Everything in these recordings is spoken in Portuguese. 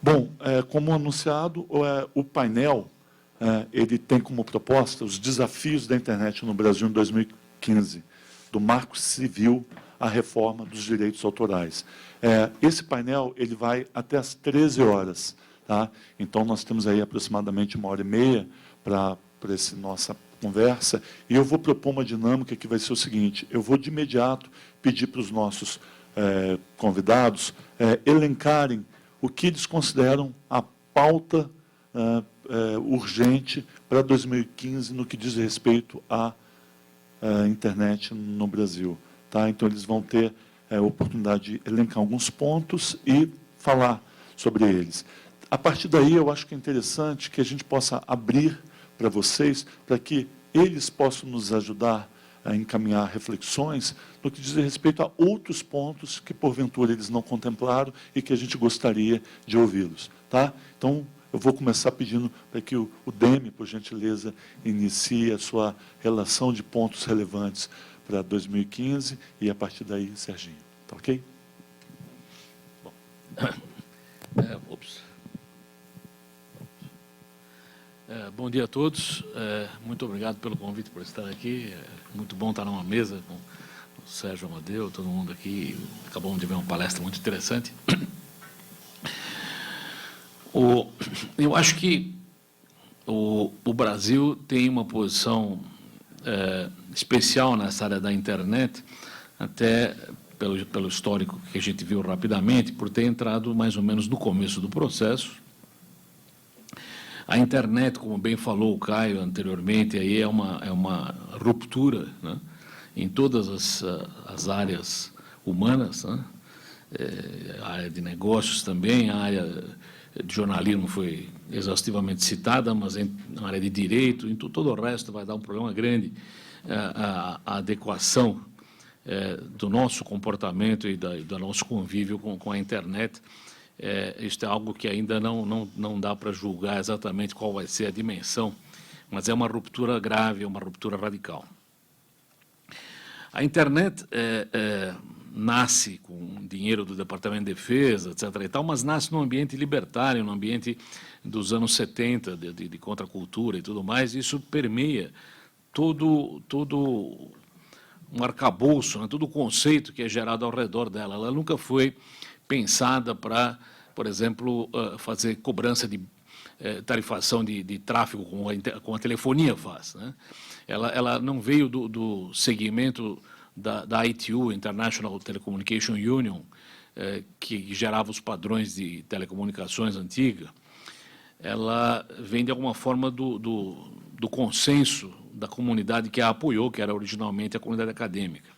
Bom, como anunciado, o painel ele tem como proposta os desafios da internet no Brasil em 2015, do Marco Civil à reforma dos direitos autorais. Esse painel ele vai até às 13 horas. Tá? Então, nós temos aí aproximadamente 1h30 para essa nossa conversa, e eu vou propor uma dinâmica que vai ser o seguinte: eu vou de imediato pedir para os nossos convidados elencarem o que eles consideram a pauta urgente para 2015 no que diz respeito à internet no Brasil. Tá? Então, eles vão ter a oportunidade de elencar alguns pontos e falar sobre eles. A partir daí, eu acho que é interessante que a gente possa abrir para vocês, para que eles possam nos ajudar a encaminhar reflexões no que diz respeito a outros pontos que, porventura, eles não contemplaram e que a gente gostaria de ouvi-los. Tá? Então, eu vou começar pedindo para que o Demi, por gentileza, inicie a sua relação de pontos relevantes para 2015 e, a partir daí, Serginho. Tá ok? Bom. Bom dia a todos. Muito obrigado pelo convite, por estar aqui. É muito bom estar numa mesa com o Sérgio Amadeu, todo mundo aqui. Acabamos de ver uma palestra muito interessante. Eu acho que o Brasil tem uma posição especial nessa área da internet, até pelo histórico que a gente viu rapidamente, por ter entrado mais ou menos no começo do processo. A internet, como bem falou o Caio anteriormente, aí é uma ruptura, né, em todas as áreas humanas, né, a área de negócios também, a área de jornalismo foi exaustivamente citada, mas na área de direito, em todo o resto vai dar um problema grande a adequação do nosso comportamento e do nosso convívio com a internet. Isto é algo que ainda não dá para julgar exatamente qual vai ser a dimensão, mas é uma ruptura grave, é uma ruptura radical. A internet nasce com dinheiro do Departamento de Defesa, etc. e tal, mas nasce num ambiente libertário, num ambiente dos anos 70, de contracultura e tudo mais. Isso permeia todo um arcabouço, né, todo o conceito que é gerado ao redor dela. Ela nunca foi pensada para, por exemplo, fazer cobrança de tarifação de tráfego como a telefonia faz, né? Ela não veio do segmento da ITU, International Telecommunication Union, que gerava os padrões de telecomunicações antiga. Ela vem, de alguma forma, do consenso da comunidade que a apoiou, que era originalmente a comunidade acadêmica.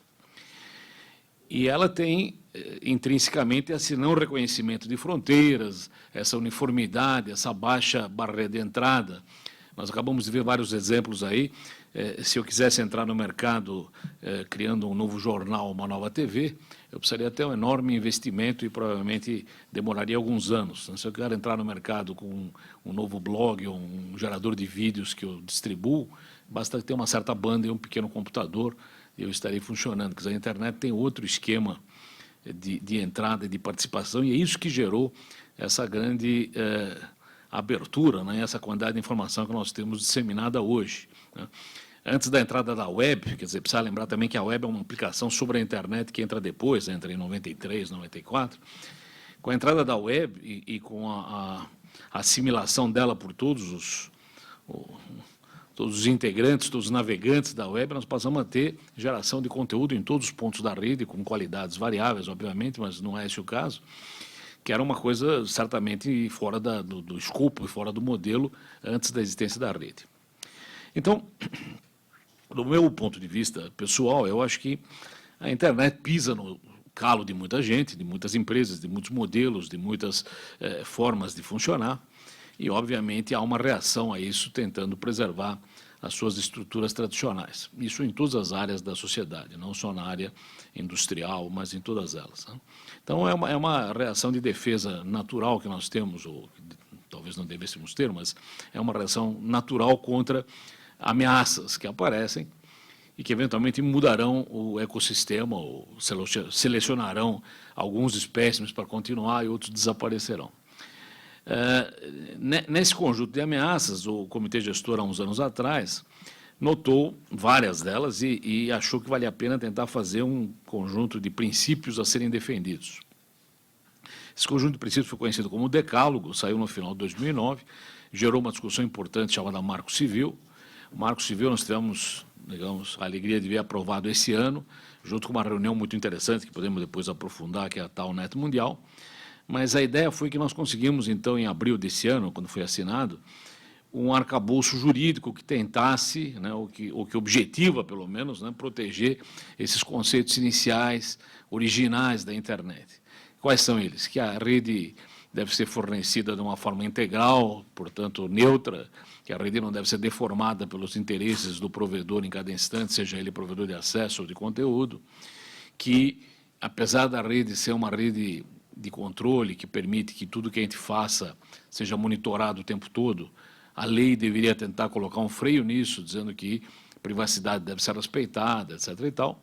E ela tem, intrinsecamente, esse não reconhecimento de fronteiras, essa uniformidade, essa baixa barreira de entrada. Nós acabamos de ver vários exemplos aí. Se eu quisesse entrar no mercado criando um novo jornal, uma nova TV, eu precisaria ter um enorme investimento e provavelmente demoraria alguns anos. Se eu quero entrar no mercado com um novo blog ou um gerador de vídeos que eu distribuo, basta ter uma certa banda e um pequeno computador, eu estarei funcionando. Quer dizer, a internet tem outro esquema de entrada e de participação, e é isso que gerou essa grande abertura, né, essa quantidade de informação que nós temos disseminada hoje, né. Antes da entrada da web, quer dizer, precisa lembrar também que a web é uma aplicação sobre a internet que entra depois, entra em 93, 94. Com a entrada da web e com a assimilação dela por todos os integrantes, todos os navegantes da web, nós passamos a ter geração de conteúdo em todos os pontos da rede, com qualidades variáveis, obviamente, mas não é esse o caso, que era uma coisa certamente fora do escopo e fora do modelo antes da existência da rede. Então, do meu ponto de vista pessoal, eu acho que a internet pisa no calo de muita gente, de muitas empresas, de muitos modelos, de muitas formas de funcionar, e, obviamente, há uma reação a isso, tentando preservar as suas estruturas tradicionais. Isso em todas as áreas da sociedade, não só na área industrial, mas em todas elas, né? Então, é uma reação de defesa natural que nós temos, ou talvez não devêssemos ter, mas é uma reação natural contra ameaças que aparecem e que, eventualmente, mudarão o ecossistema, ou selecionarão alguns espécimes para continuar e outros desaparecerão. Nesse conjunto de ameaças, o comitê gestor, há uns anos atrás, notou várias delas e achou que valia a pena tentar fazer um conjunto de princípios a serem defendidos. Esse conjunto de princípios foi conhecido como Decálogo, saiu no final de 2009, gerou uma discussão importante chamada Marco Civil. O Marco Civil nós tivemos, digamos, a alegria de ver aprovado esse ano, junto com uma reunião muito interessante, que podemos depois aprofundar, que é a tal Net Mundial. Mas a ideia foi que nós conseguimos, então, em abril desse ano, quando foi assinado, um arcabouço jurídico que tentasse, né, ou que objetiva, pelo menos, né, proteger esses conceitos iniciais, originais da internet. Quais são eles? Que a rede deve ser fornecida de uma forma integral, portanto, neutra, que a rede não deve ser deformada pelos interesses do provedor em cada instante, seja ele provedor de acesso ou de conteúdo, que, apesar da rede ser uma rede de controle que permite que tudo que a gente faça seja monitorado o tempo todo, a lei deveria tentar colocar um freio nisso, dizendo que a privacidade deve ser respeitada, etc. e tal.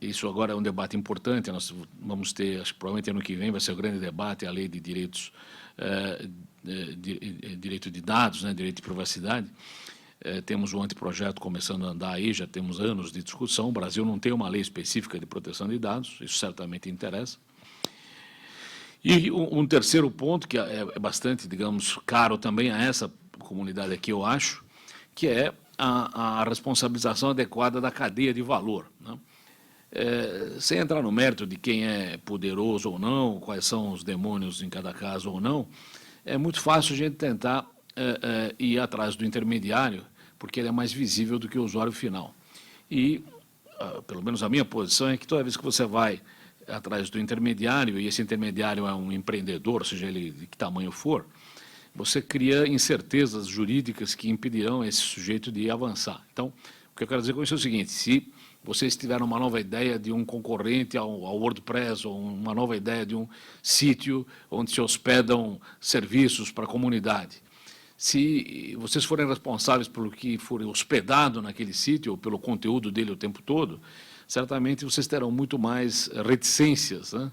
Isso agora é um debate importante, nós vamos ter, acho que provavelmente ano que vem vai ser o grande debate, a lei de direitos, direito de dados, né, direito de privacidade. Temos um anteprojeto começando a andar aí, já temos anos de discussão, o Brasil não tem uma lei específica de proteção de dados, isso certamente interessa. E um terceiro ponto, que é bastante, digamos, caro também a essa comunidade aqui, eu acho, que é a responsabilização adequada da cadeia de valor, né? Sem entrar no mérito de quem é poderoso ou não, quais são os demônios em cada caso ou não, é muito fácil a gente tentar ir atrás do intermediário, porque ele é mais visível do que o usuário final. E, pelo menos a minha posição é que toda vez que você vai atrás do intermediário, e esse intermediário é um empreendedor, seja ele de que tamanho for, você cria incertezas jurídicas que impedirão esse sujeito de avançar. Então, o que eu quero dizer com isso é o seguinte: se vocês tiveram uma nova ideia de um concorrente ao WordPress, ou uma nova ideia de um sítio onde se hospedam serviços para a comunidade, se vocês forem responsáveis pelo que for hospedado naquele sítio, ou pelo conteúdo dele o tempo todo, certamente vocês terão muito mais reticências, né,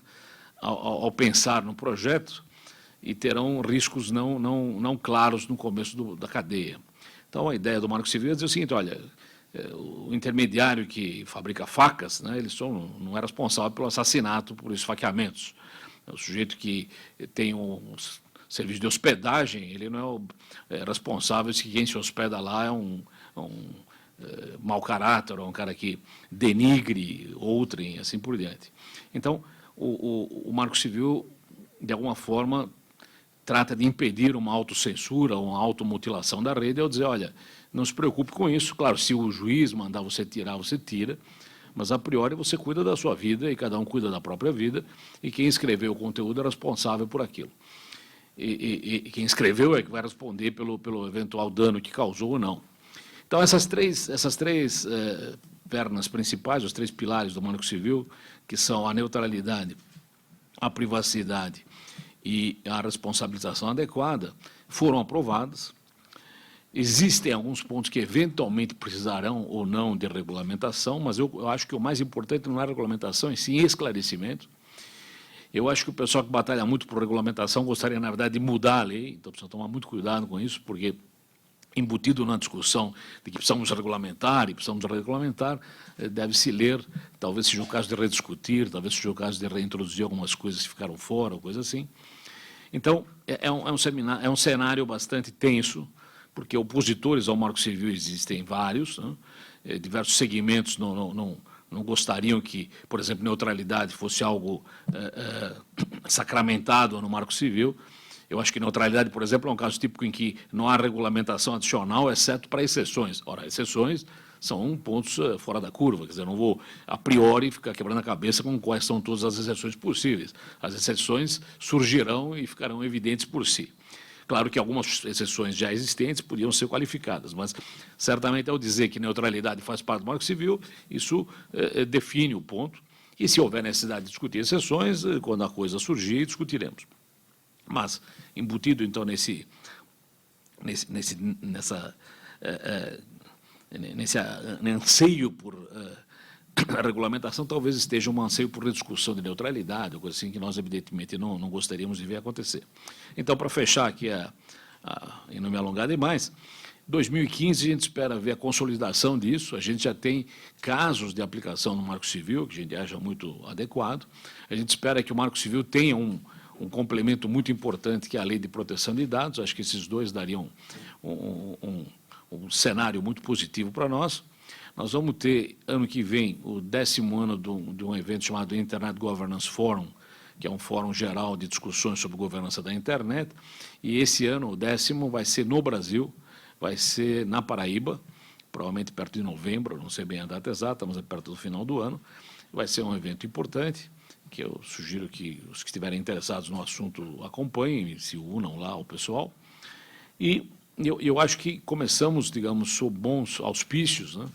ao pensar no projeto, e terão riscos não claros no começo da cadeia. Então, a ideia do Marco Civil é dizer o seguinte: olha, o intermediário que fabrica facas, né, ele não é responsável pelo assassinato, por esfaqueamentos. O sujeito que tem um serviço de hospedagem, ele não é responsável se quem se hospeda lá é um mau caráter, ou um cara que denigre outrem, assim por diante. Então, o Marco Civil, de alguma forma, trata de impedir uma autocensura, uma automutilação da rede, ao dizer: olha, não se preocupe com isso. Claro, se o juiz mandar você tirar, você tira, mas, a priori, você cuida da sua vida, e cada um cuida da própria vida, e quem escreveu o conteúdo é responsável por aquilo. E quem escreveu é que vai responder pelo eventual dano que causou ou não. Então, essas três pernas principais, os três pilares do Marco Civil, que são a neutralidade, a privacidade e a responsabilização adequada, foram aprovadas. Existem alguns pontos que eventualmente precisarão ou não de regulamentação, mas eu acho que o mais importante não é a regulamentação, e sim esclarecimento. Eu acho que o pessoal que batalha muito por regulamentação gostaria, na verdade, de mudar a lei, então precisa tomar muito cuidado com isso, porque embutido na discussão de que precisamos regulamentar, deve-se ler, talvez seja o caso de rediscutir, talvez seja o caso de reintroduzir algumas coisas que ficaram fora, ou coisa assim. Então, é um cenário bastante tenso, porque opositores ao Marco Civil existem vários, né? Diversos segmentos não gostariam que, por exemplo, neutralidade fosse algo sacramentado no Marco Civil. Eu acho que neutralidade, por exemplo, é um caso típico em que não há regulamentação adicional, exceto para exceções. Ora, exceções são pontos fora da curva, quer dizer, eu não vou, a priori, ficar quebrando a cabeça com quais são todas as exceções possíveis. As exceções surgirão e ficarão evidentes por si. Claro que algumas exceções já existentes podiam ser qualificadas, mas, certamente, ao dizer que neutralidade faz parte do Marco Civil, isso define o ponto, e, se houver necessidade de discutir exceções, quando a coisa surgir, discutiremos. Mas, embutido, então, nesse anseio por a regulamentação talvez esteja um anseio por discussão de neutralidade, coisa assim que nós, evidentemente, não gostaríamos de ver acontecer. Então, para fechar aqui, e não me alongar demais, 2015 a gente espera ver a consolidação disso, a gente já tem casos de aplicação no Marco Civil, que a gente acha muito adequado, a gente espera que o Marco Civil tenha um complemento muito importante, que é a Lei de Proteção de Dados, acho que esses dois dariam um cenário muito positivo para nós. Nós vamos ter, ano que vem, o 10º ano de um evento chamado Internet Governance Forum, que é um fórum geral de discussões sobre governança da internet, e esse ano, o 10º, vai ser no Brasil, vai ser na Paraíba, provavelmente perto de novembro, não sei bem a data exata, mas é perto do final do ano. Vai ser um evento importante, que eu sugiro que os que estiverem interessados no assunto acompanhem e se unam lá ao pessoal. E eu acho que começamos, digamos, sob bons auspícios, né?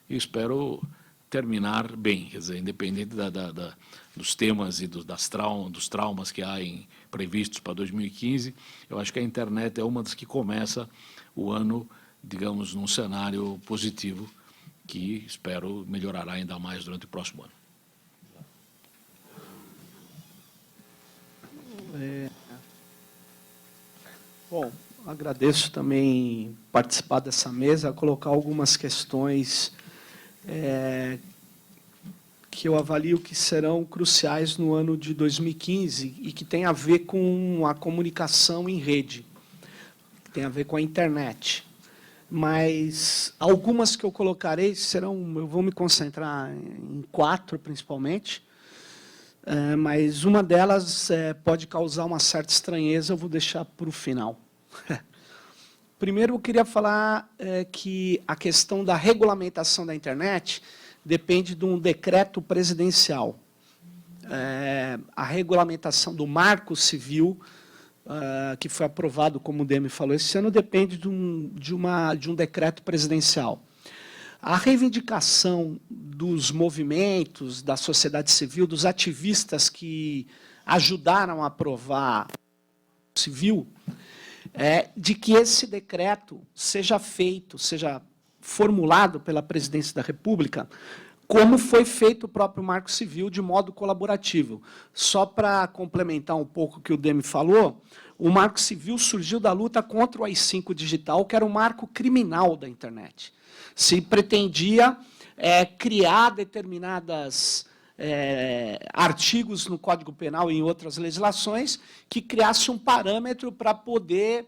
E espero terminar bem, quer dizer, independente dos temas e dos traumas que há previstos para 2015, eu acho que a internet é uma das que começa o ano, digamos, num cenário positivo, que espero melhorará ainda mais durante o próximo ano. Bom, agradeço também participar dessa mesa, colocar algumas questões que eu avalio que serão cruciais no ano de 2015 e que tem a ver com a comunicação em rede, que tem a ver com a internet. Mas algumas que eu colocarei eu vou me concentrar em 4, principalmente, mas uma delas pode causar uma certa estranheza, eu vou deixar para o final. Primeiro, eu queria falar que a questão da regulamentação da internet depende de um decreto presidencial. A regulamentação do Marco Civil, que foi aprovado, como o Demi falou, esse ano, depende de um decreto presidencial. A reivindicação dos movimentos, da sociedade civil, dos ativistas que ajudaram a aprovar o civil, de que esse decreto seja formulado pela Presidência da República, como foi feito o próprio Marco Civil, de modo colaborativo. Só para complementar um pouco o que o Demi falou, o Marco Civil surgiu da luta contra o AI-5 digital, que era um marco criminal da internet. Se pretendia criar determinadas artigos no Código Penal e em outras legislações que criasse um parâmetro para poder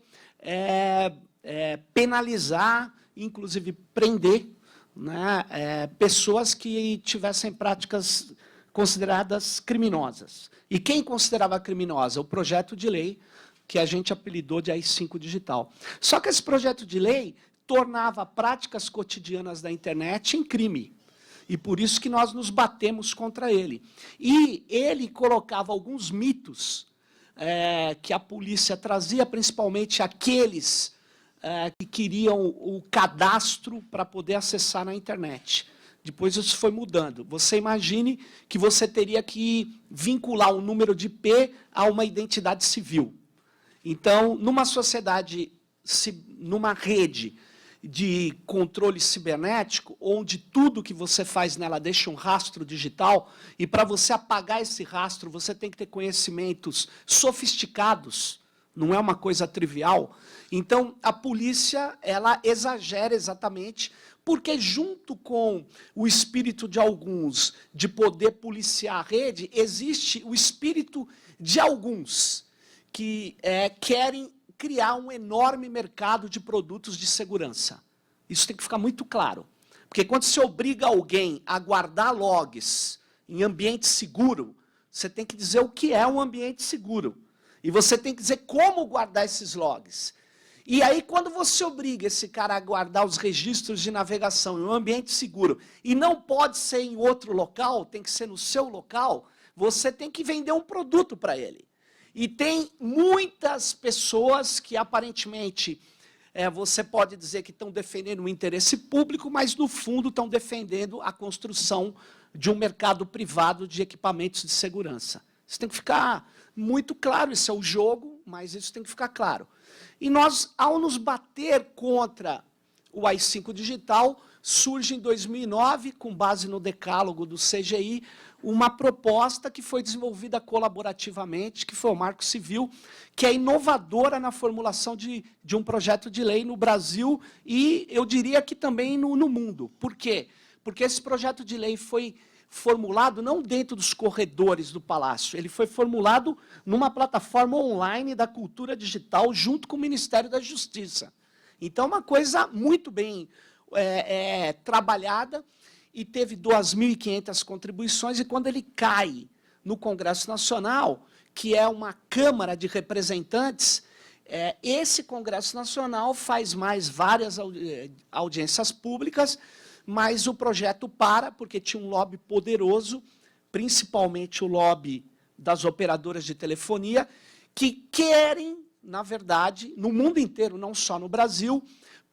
penalizar, inclusive prender, né, pessoas que tivessem práticas consideradas criminosas. E quem considerava criminosa? O projeto de lei que a gente apelidou de AI-5 digital. Só que esse projeto de lei tornava práticas cotidianas da internet em crime. E por isso que nós nos batemos contra ele. E ele colocava alguns mitos que a polícia trazia, principalmente aqueles que queriam o cadastro para poder acessar na internet. Depois isso foi mudando. Você imagine que você teria que vincular um número de IP a uma identidade civil. Então, numa sociedade, numa rede de controle cibernético, onde tudo que você faz nela deixa um rastro digital, e para você apagar esse rastro, você tem que ter conhecimentos sofisticados, não é uma coisa trivial. Então, a polícia, ela exagera exatamente, porque junto com o espírito de alguns de poder policiar a rede, existe o espírito de alguns que querem criar um enorme mercado de produtos de segurança. Isso tem que ficar muito claro. Porque quando você obriga alguém a guardar logs em ambiente seguro, você tem que dizer o que é um ambiente seguro. E você tem que dizer como guardar esses logs. E aí, quando você obriga esse cara a guardar os registros de navegação em um ambiente seguro, e não pode ser em outro local, tem que ser no seu local, você tem que vender um produto para ele. E tem muitas pessoas que, aparentemente, você pode dizer que estão defendendo o interesse público, mas, no fundo, estão defendendo a construção de um mercado privado de equipamentos de segurança. Isso tem que ficar muito claro, isso é o jogo, mas isso tem que ficar claro. E nós, ao nos bater contra o AI-5 digital, surge em 2009, com base no decálogo do CGI, uma proposta que foi desenvolvida colaborativamente, que foi o Marco Civil, que é inovadora na formulação de um projeto de lei no Brasil e, eu diria que também no mundo. Por quê? Porque esse projeto de lei foi formulado não dentro dos corredores do Palácio, ele foi formulado numa plataforma online da cultura digital junto com o Ministério da Justiça. Então, uma coisa muito bem trabalhada, e teve 2.500 contribuições, e quando ele cai no Congresso Nacional, que é uma Câmara de Representantes, esse Congresso Nacional faz mais várias audiências públicas, mas o projeto para, porque tinha um lobby poderoso, principalmente o lobby das operadoras de telefonia, que querem, na verdade, no mundo inteiro, não só no Brasil,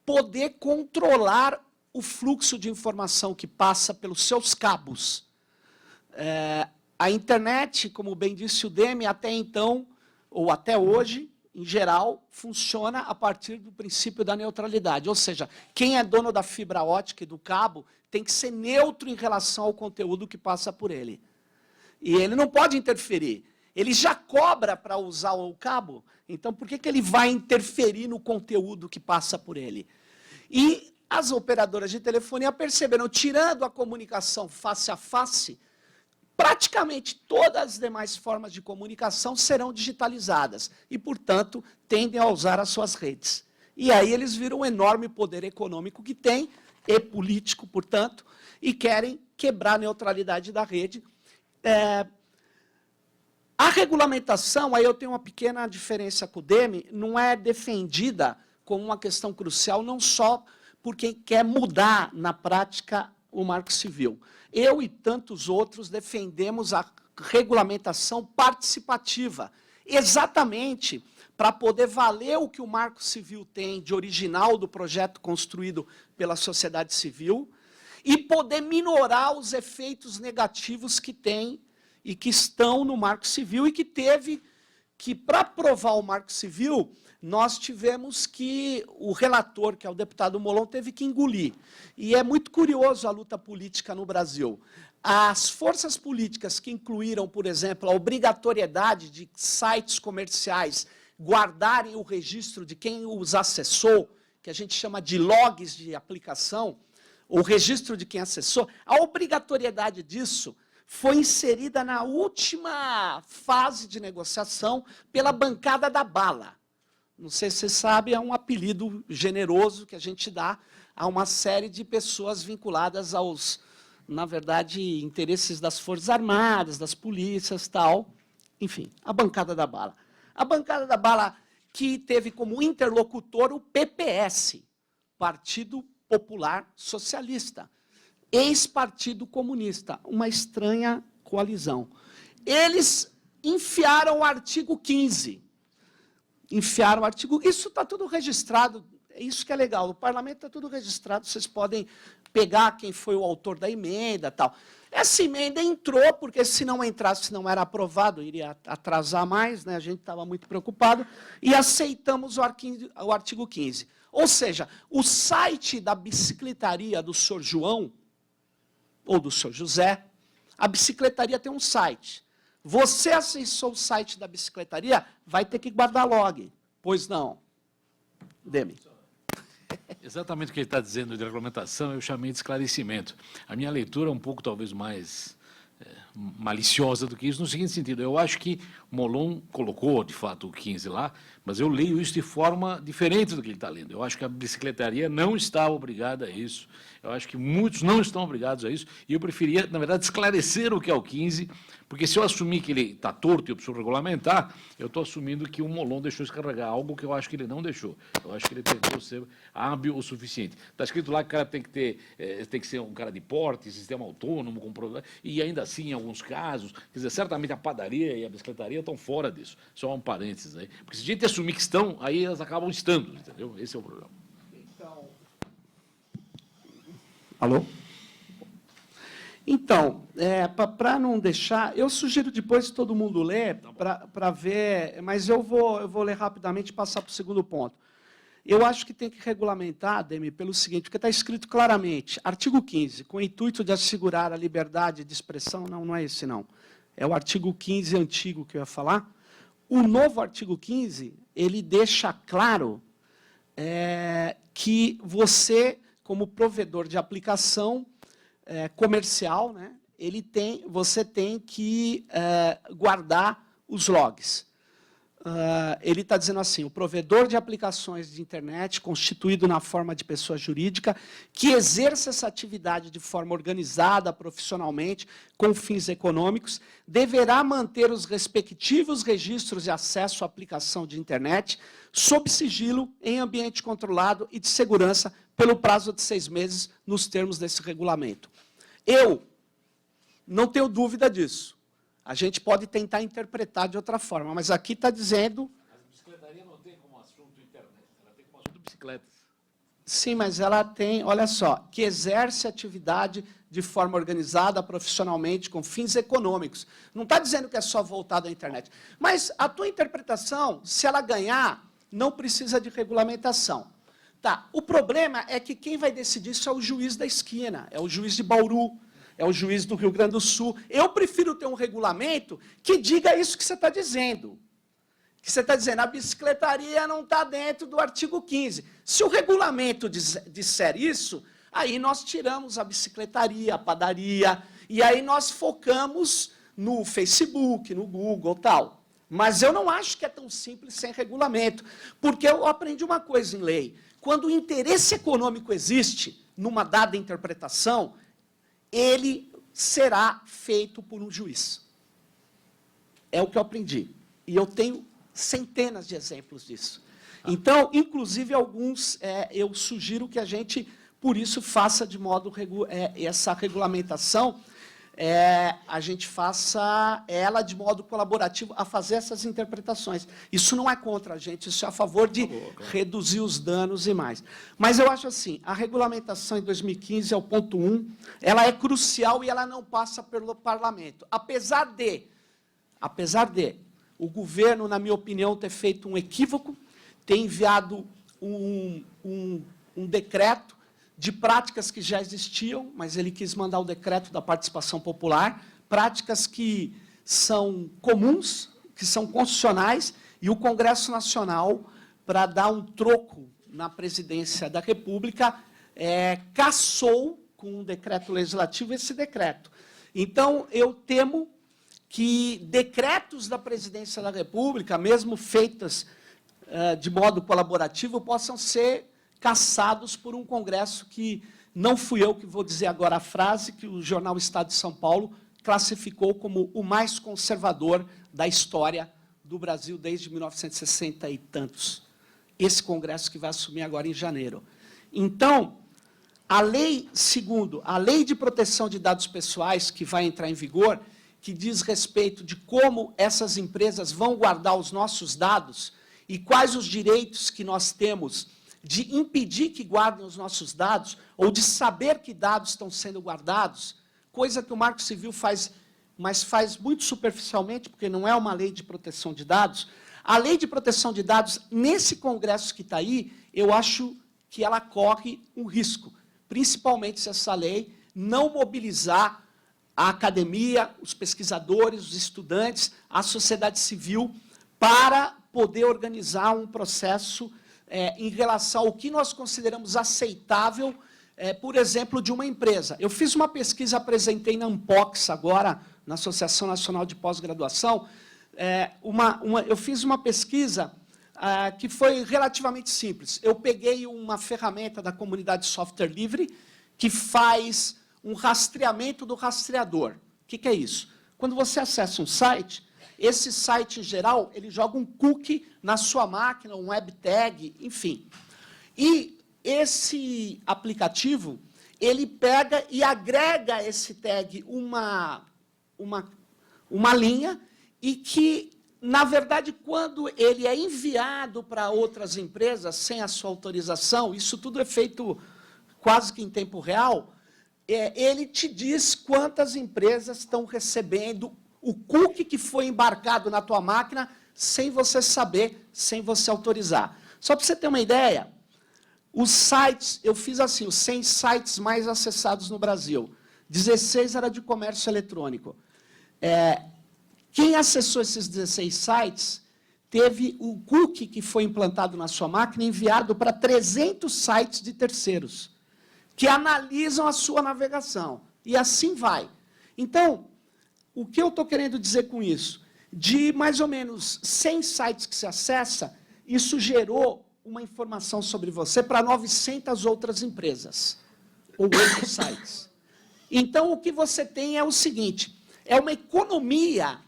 poder controlar o fluxo de informação que passa pelos seus cabos. A internet, como bem disse o Demi, até então, ou até hoje, em geral, funciona a partir do princípio da neutralidade. Ou seja, quem é dono da fibra ótica e do cabo tem que ser neutro em relação ao conteúdo que passa por ele. E ele não pode interferir. Ele já cobra para usar o cabo, então por que ele vai interferir no conteúdo que passa por ele? E as operadoras de telefonia perceberam, tirando a comunicação face a face, praticamente todas as demais formas de comunicação serão digitalizadas e, portanto, tendem a usar as suas redes. E aí eles viram o enorme poder econômico que têm, e político, portanto, e querem quebrar a neutralidade da rede. A regulamentação, aí eu tenho uma pequena diferença com o Demi, não é defendida como uma questão crucial, não só por quem quer mudar, na prática, o Marco Civil. Eu e tantos outros defendemos a regulamentação participativa, exatamente para poder valer o que o Marco Civil tem de original do projeto construído pela sociedade civil e poder minorar os efeitos negativos que tem e que estão no Marco Civil e que teve que, para aprovar o Marco Civil, nós tivemos que, o relator, que é o deputado Molon, teve que engolir. E é muito curioso a luta política no Brasil. As forças políticas que incluíram, por exemplo, a obrigatoriedade de sites comerciais guardarem o registro de quem os acessou, que a gente chama de logs de aplicação, o registro de quem acessou, a obrigatoriedade disso foi inserida na última fase de negociação pela bancada da bala. Não sei se você sabe, é um apelido generoso que a gente dá a uma série de pessoas vinculadas aos, na verdade, interesses das Forças Armadas, das polícias, tal. Enfim, a bancada da bala. A bancada da bala que teve como interlocutor o PPS, Partido Popular Socialista, ex-Partido Comunista, uma estranha coalizão. Eles enfiaram o artigo 15. Enfiaram o artigo... Isso está tudo registrado, isso que é legal. No parlamento está tudo registrado, vocês podem pegar quem foi o autor da emenda, tal. Essa emenda entrou, porque se não entrasse, se não era aprovado, iria atrasar mais, né? A gente estava muito preocupado, e aceitamos o artigo 15. Ou seja, o site da bicicletaria do senhor João, ou do senhor José, a bicicletaria tem um site. Você acessou o site da bicicletaria, vai ter que guardar log. Pois não. Demi. Exatamente o que ele está dizendo de regulamentação, eu chamei de esclarecimento. A minha leitura é um pouco, talvez, mais maliciosa do que isso, no seguinte sentido, eu acho que Molon colocou, de fato, o 15 lá, mas eu leio isso de forma diferente do que ele está lendo. Eu acho que a bicicletaria não está obrigada a isso, eu acho que muitos não estão obrigados a isso, e eu preferia, na verdade, esclarecer o que é o 15, porque se eu assumir que ele está torto e eu preciso regulamentar, eu estou assumindo que o Molon deixou descarregar algo que eu acho que ele não deixou. Eu acho que ele tentou ser hábil o suficiente. Está escrito lá que o cara tem que ser um cara de porte, sistema autônomo, e ainda assim, em alguns casos, quer dizer, certamente a padaria e a bicicletaria estão fora disso. Só um parênteses aí. Porque se a gente assumir que estão, aí elas acabam estando, entendeu? Esse é o problema. Então... Alô? Então, para não deixar, eu sugiro depois que todo mundo lê, para ver, mas eu vou ler rapidamente e passar para o segundo ponto. Eu acho que tem que regulamentar, Ademir, pelo seguinte, porque está escrito claramente, artigo 15, com o intuito de assegurar a liberdade de expressão, não é esse não, é o artigo 15 antigo que eu ia falar. O novo artigo 15, ele deixa claro que você, como provedor de aplicação comercial, né, você tem que guardar os logs. Ele está dizendo assim, o provedor de aplicações de internet, constituído na forma de pessoa jurídica, que exerça essa atividade de forma organizada, profissionalmente, com fins econômicos, deverá manter os respectivos registros de acesso à aplicação de internet sob sigilo, em ambiente controlado e de segurança, pelo prazo de 6 meses, nos termos desse regulamento. Eu não tenho dúvida disso. A gente pode tentar interpretar de outra forma, mas aqui está dizendo... A bicicletaria não tem como assunto internet, ela tem como assunto bicicletas. Sim, mas ela tem, olha só, que exerce atividade de forma organizada, profissionalmente, com fins econômicos. Não está dizendo que é só voltado à internet. Mas a tua interpretação, se ela ganhar, não precisa de regulamentação. Tá, o problema é que quem vai decidir isso é o juiz da esquina, é o juiz de Bauru, é o juiz do Rio Grande do Sul. Eu prefiro ter um regulamento que diga isso que você está dizendo. Que você está dizendo, a bicicletaria não está dentro do artigo 15. Se o regulamento disser isso, aí nós tiramos a bicicletaria, a padaria, e aí nós focamos no Facebook, no Google e tal. Mas eu não acho que é tão simples sem regulamento, porque eu aprendi uma coisa em lei. Quando o interesse econômico existe numa dada interpretação, ele será feito por um juiz. É o que eu aprendi. E eu tenho centenas de exemplos disso. Então, inclusive, alguns, eu sugiro que a gente, por isso, faça de modo, essa regulamentação, a gente faça ela de modo colaborativo a fazer essas interpretações. Isso não é contra a gente, isso é a favor de reduzir os danos e mais. Mas eu acho assim, a regulamentação em 2015 é o ponto 1, ela é crucial e ela não passa pelo parlamento. Apesar de o governo, na minha opinião, ter feito um equívoco, ter enviado um decreto de práticas que já existiam, mas ele quis mandar o decreto da participação popular, práticas que são comuns, que são constitucionais, e o Congresso Nacional, para dar um troco na presidência da República, cassou com um decreto legislativo esse decreto. Então, eu temo que decretos da presidência da República, mesmo feitas de modo colaborativo, possam ser cassados por um Congresso que não fui eu que vou dizer agora a frase que o jornal Estado de São Paulo classificou como o mais conservador da história do Brasil desde 1960 e tantos. Esse Congresso que vai assumir agora em janeiro. Então, a lei, segundo, a Lei de Proteção de Dados Pessoais, que vai entrar em vigor, que diz respeito de como essas empresas vão guardar os nossos dados e quais os direitos que nós temos de impedir que guardem os nossos dados, ou de saber que dados estão sendo guardados, coisa que o Marco Civil faz, mas faz muito superficialmente, porque não é uma lei de proteção de dados. A lei de proteção de dados, nesse Congresso que está aí, eu acho que ela corre um risco, principalmente se essa lei não mobilizar a academia, os pesquisadores, os estudantes, a sociedade civil, para poder organizar um processo em relação ao que nós consideramos aceitável, por exemplo, de uma empresa. Eu fiz uma pesquisa, apresentei na Ampox, agora, na Associação Nacional de Pós-Graduação, eu fiz uma pesquisa que foi relativamente simples. Eu peguei uma ferramenta da comunidade software livre que faz um rastreamento do rastreador. O que é isso? Quando você acessa um site, esse site, em geral, ele joga um cookie na sua máquina, um web tag, enfim. E esse aplicativo, ele pega e agrega a esse tag uma linha e que, na verdade, quando ele é enviado para outras empresas, sem a sua autorização, isso tudo é feito quase que em tempo real, ele te diz quantas empresas estão recebendo o cookie que foi embarcado na tua máquina sem você saber, sem você autorizar. Só para você ter uma ideia, Os sites, eu fiz assim, os 100 sites mais acessados no Brasil. 16 era de comércio eletrônico. Quem acessou esses 16 sites teve o cookie que foi implantado na sua máquina enviado para 300 sites de terceiros, que analisam a sua navegação. E assim vai. Então, o que eu estou querendo dizer com isso? De mais ou menos 100 sites que se acessa, isso gerou uma informação sobre você para 900 outras empresas, ou outros sites. Então, o que você tem é o seguinte, é uma economia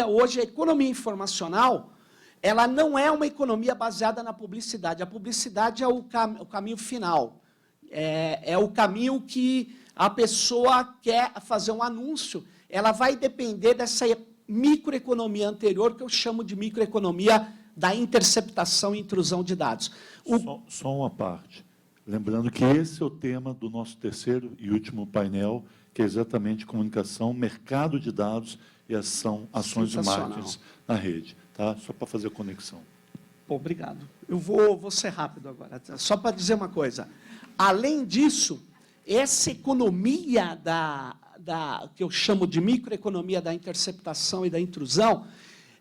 hoje, a economia informacional, ela não é uma economia baseada na publicidade. A publicidade é o caminho final. É o caminho que a pessoa quer fazer um anúncio, ela vai depender dessa microeconomia anterior, que eu chamo de microeconomia da interceptação e intrusão de dados. Só uma parte. Lembrando que esse é o tema do nosso terceiro e último painel, que é exatamente comunicação, mercado de dados e ações de marketing na rede. Tá? Só para fazer a conexão. Obrigado. Eu vou ser rápido agora. Só para dizer uma coisa. Além disso, essa economia que eu chamo de microeconomia da interceptação e da intrusão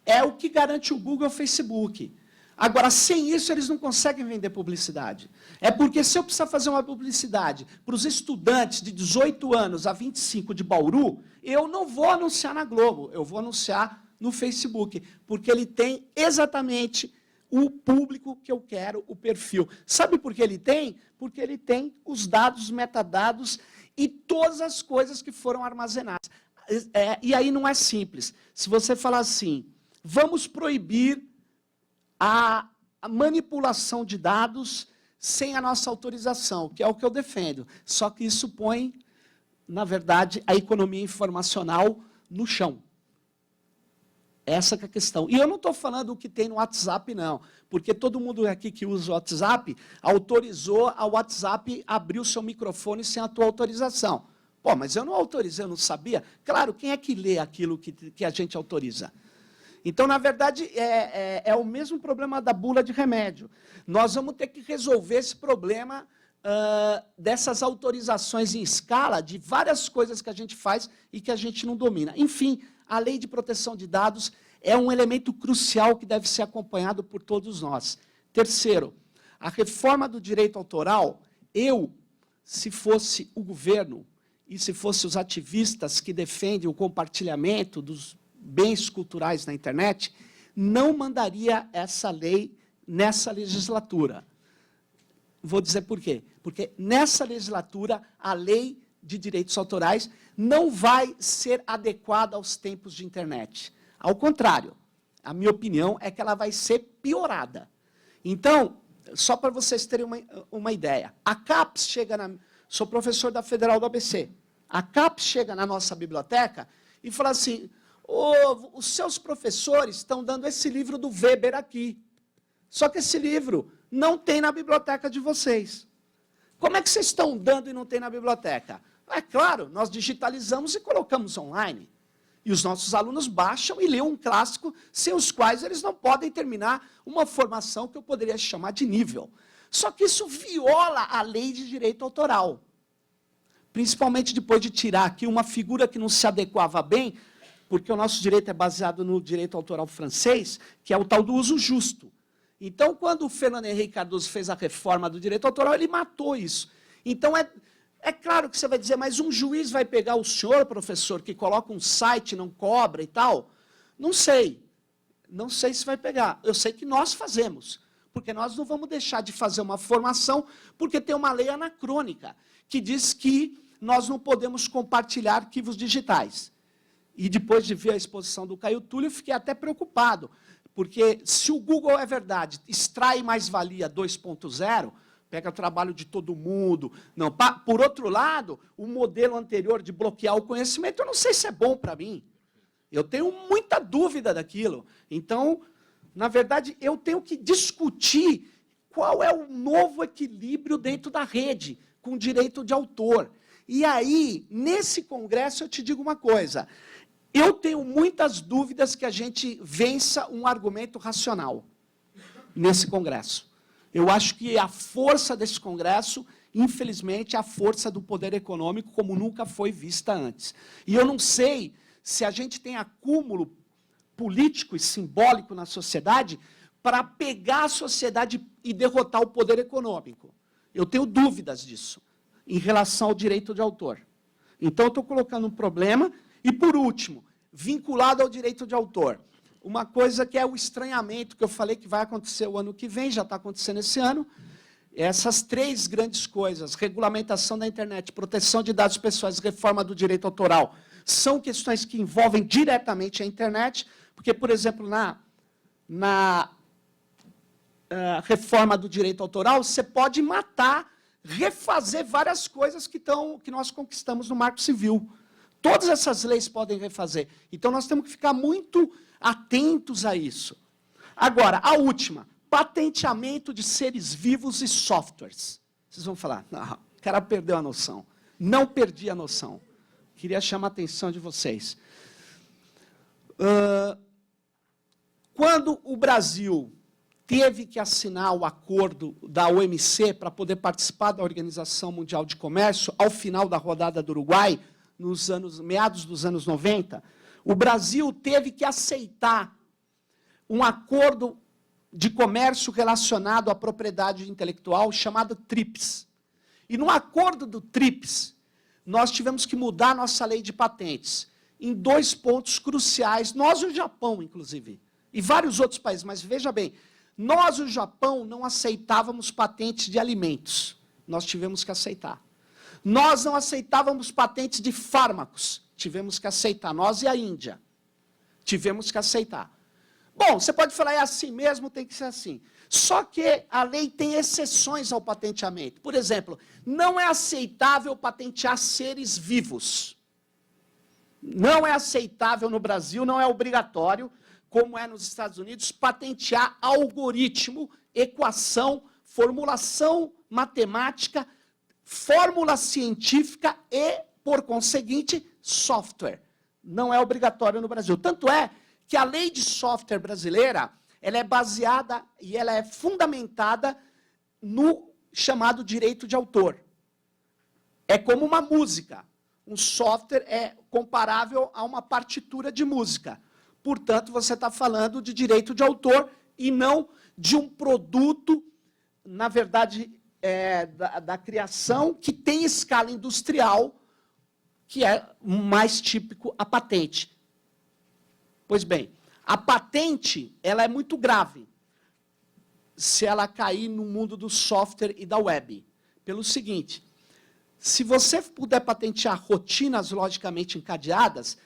é o que garante o Google e o Facebook. Agora, sem isso, eles não conseguem vender publicidade. É porque, se eu precisar fazer uma publicidade para os estudantes de 18 anos a 25 de Bauru, eu não vou anunciar na Globo, eu vou anunciar no Facebook, porque ele tem exatamente o público que eu quero, o perfil. Sabe por que ele tem? Porque ele tem os dados, os metadados e todas as coisas que foram armazenadas. E aí não é simples. Se você falar assim, vamos proibir a manipulação de dados sem a nossa autorização, que é o que eu defendo. Só que isso põe, na verdade, a economia informacional no chão. Essa que é a questão. E eu não estou falando o que tem no WhatsApp, não, porque todo mundo aqui que usa o WhatsApp autorizou a WhatsApp abrir o seu microfone sem a tua autorização. Pô, mas eu não autorizei, eu não sabia. Claro, quem é que lê aquilo que a gente autoriza? Então, na verdade, é o mesmo problema da bula de remédio. Nós vamos ter que resolver esse problema dessas autorizações em escala de várias coisas que a gente faz e que a gente não domina. Enfim, a lei de proteção de dados é um elemento crucial que deve ser acompanhado por todos nós. Terceiro, a reforma do direito autoral, se fosse o governo e se fossem os ativistas que defendem o compartilhamento dos bens culturais na internet, não mandaria essa lei nessa legislatura. Vou dizer por quê. Porque nessa legislatura, a lei de direitos autorais não vai ser adequada aos tempos de internet. Ao contrário, a minha opinião é que ela vai ser piorada. Então, só para vocês terem uma ideia, a CAPES chega sou professor da Federal do ABC, a CAPES chega na nossa biblioteca e fala assim, os seus professores estão dando esse livro do Weber aqui, só que esse livro não tem na biblioteca de vocês. Como é que vocês estão dando e não tem na biblioteca? É claro, nós digitalizamos e colocamos online. E os nossos alunos baixam e leem um clássico sem os quais eles não podem terminar uma formação que eu poderia chamar de nível. Só que isso viola a lei de direito autoral. Principalmente depois de tirar aqui uma figura que não se adequava bem, porque o nosso direito é baseado no direito autoral francês, que é o tal do uso justo. Então, quando o Fernando Henrique Cardoso fez a reforma do direito autoral, ele matou isso. Então, é claro que você vai dizer, mas um juiz vai pegar o senhor, professor, que coloca um site, não cobra e tal? Não sei. Não sei se vai pegar. Eu sei que nós fazemos. Porque nós não vamos deixar de fazer uma formação, porque tem uma lei anacrônica, que diz que nós não podemos compartilhar arquivos digitais. E depois de ver a exposição do Caio Túlio, eu fiquei até preocupado. Porque se o Google é verdade, extrai mais-valia 2.0, pega o trabalho de todo mundo. Não, por outro lado, o modelo anterior de bloquear o conhecimento, eu não sei se é bom para mim. Eu tenho muita dúvida daquilo. Então, na verdade, eu tenho que discutir qual é o novo equilíbrio dentro da rede, com direito de autor. E aí, nesse congresso, eu te digo uma coisa. Eu tenho muitas dúvidas que a gente vença um argumento racional nesse congresso. Eu acho que a força desse Congresso, infelizmente, é a força do poder econômico como nunca foi vista antes. E eu não sei se a gente tem acúmulo político e simbólico na sociedade para pegar a sociedade e derrotar o poder econômico. Eu tenho dúvidas disso, em relação ao direito de autor. Então, eu estou colocando um problema. E, por último, vinculado ao direito de autor, uma coisa que é o estranhamento, que eu falei que vai acontecer o ano que vem, já está acontecendo esse ano, essas 3 grandes coisas, regulamentação da internet, proteção de dados pessoais, reforma do direito autoral, são questões que envolvem diretamente a internet, porque, por exemplo, na reforma do direito autoral, você pode matar, refazer várias coisas que nós conquistamos no Marco Civil. Todas essas leis podem refazer. Então, nós temos que ficar muito atentos a isso. Agora, a última, patenteamento de seres vivos e softwares. Vocês vão falar, não, o cara perdeu a noção. Não perdi a noção. Queria chamar a atenção de vocês. Quando o Brasil teve que assinar o acordo da OMC para poder participar da Organização Mundial de Comércio, ao final da rodada do Uruguai, meados dos anos 90, o Brasil teve que aceitar um acordo de comércio relacionado à propriedade intelectual chamado TRIPS. E no acordo do TRIPS, nós tivemos que mudar a nossa lei de patentes em 2 pontos cruciais, nós e o Japão, inclusive, e vários outros países, mas veja bem, nós e o Japão não aceitávamos patentes de alimentos, nós tivemos que aceitar. Nós não aceitávamos patentes de fármacos, tivemos que aceitar, nós e a Índia, tivemos que aceitar. Bom, você pode falar, é assim mesmo, tem que ser assim. Só que a lei tem exceções ao patenteamento. Por exemplo, não é aceitável patentear seres vivos. Não é aceitável no Brasil, não é obrigatório, como é nos Estados Unidos, patentear algoritmo, equação, formulação matemática, fórmula científica e, por conseguinte, software. Não é obrigatório no Brasil. Tanto é que a lei de software brasileira, ela é baseada e ela é fundamentada no chamado direito de autor. É como uma música. Um software é comparável a uma partitura de música. Portanto, você está falando de direito de autor e não de um produto, na verdade, da criação, que tem escala industrial, que é mais típico a patente. Pois bem, a patente ela é muito grave se ela cair no mundo do software e da web. Pelo seguinte, se você puder patentear rotinas logicamente encadeadas,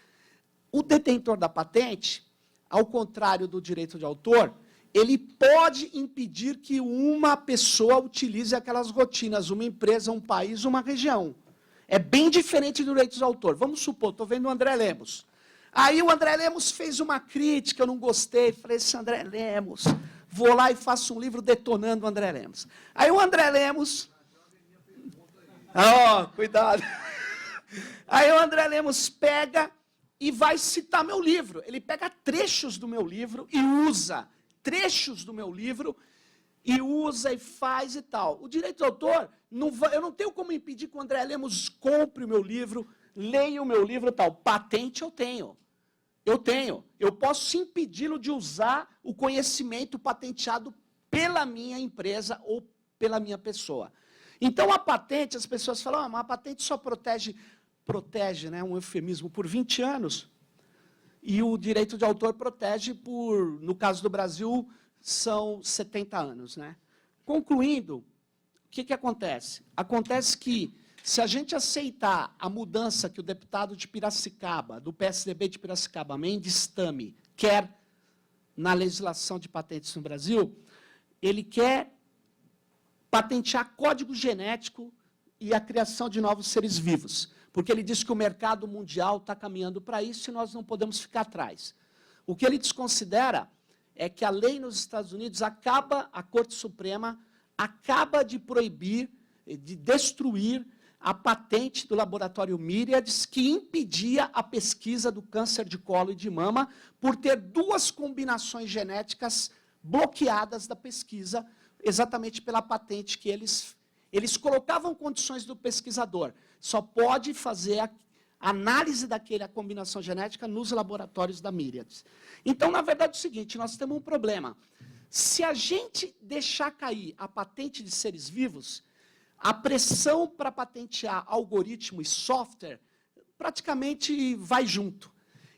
o detentor da patente, ao contrário do direito de autor, ele pode impedir que uma pessoa utilize aquelas rotinas, uma empresa, um país, uma região. É bem diferente do direito de autor. Vamos supor, estou vendo o André Lemos. Aí o André Lemos fez uma crítica, eu não gostei, falei, esse André Lemos, vou lá e faço um livro detonando o André Lemos. Aí o André Lemos... cuidado. Aí o André Lemos pega e vai citar meu livro. Ele pega trechos do meu livro e usa trechos do meu livro e usa e faz e tal. O direito de autor, eu não tenho como impedir que o André Lemos compre o meu livro, leia o meu livro e tal. Patente eu tenho. Eu tenho. Eu posso impedi-lo de usar o conhecimento patenteado pela minha empresa ou pela minha pessoa. Então, a patente, as pessoas falam, mas a patente só protege, né, um eufemismo, por 20 anos. E o direito de autor protege por, no caso do Brasil, são 70 anos. Né? Concluindo, o que acontece? Acontece que, se a gente aceitar a mudança que o deputado de Piracicaba, do PSDB de Piracicaba, Mendes Tame, quer na legislação de patentes no Brasil, ele quer patentear código genético e a criação de novos seres vivos, porque ele diz que o mercado mundial está caminhando para isso e nós não podemos ficar atrás. O que ele desconsidera é que a lei nos Estados Unidos a Corte Suprema acaba de proibir, de destruir a patente do laboratório Myriad, que impedia a pesquisa do câncer de colo e de mama por ter 2 combinações genéticas bloqueadas da pesquisa, exatamente pela patente que eles colocavam condições do pesquisador. Só pode fazer a análise daquela combinação genética nos laboratórios da Myriad. Então, na verdade, é o seguinte, nós temos um problema. Se a gente deixar cair a patente de seres vivos, a pressão para patentear algoritmo e software praticamente vai junto.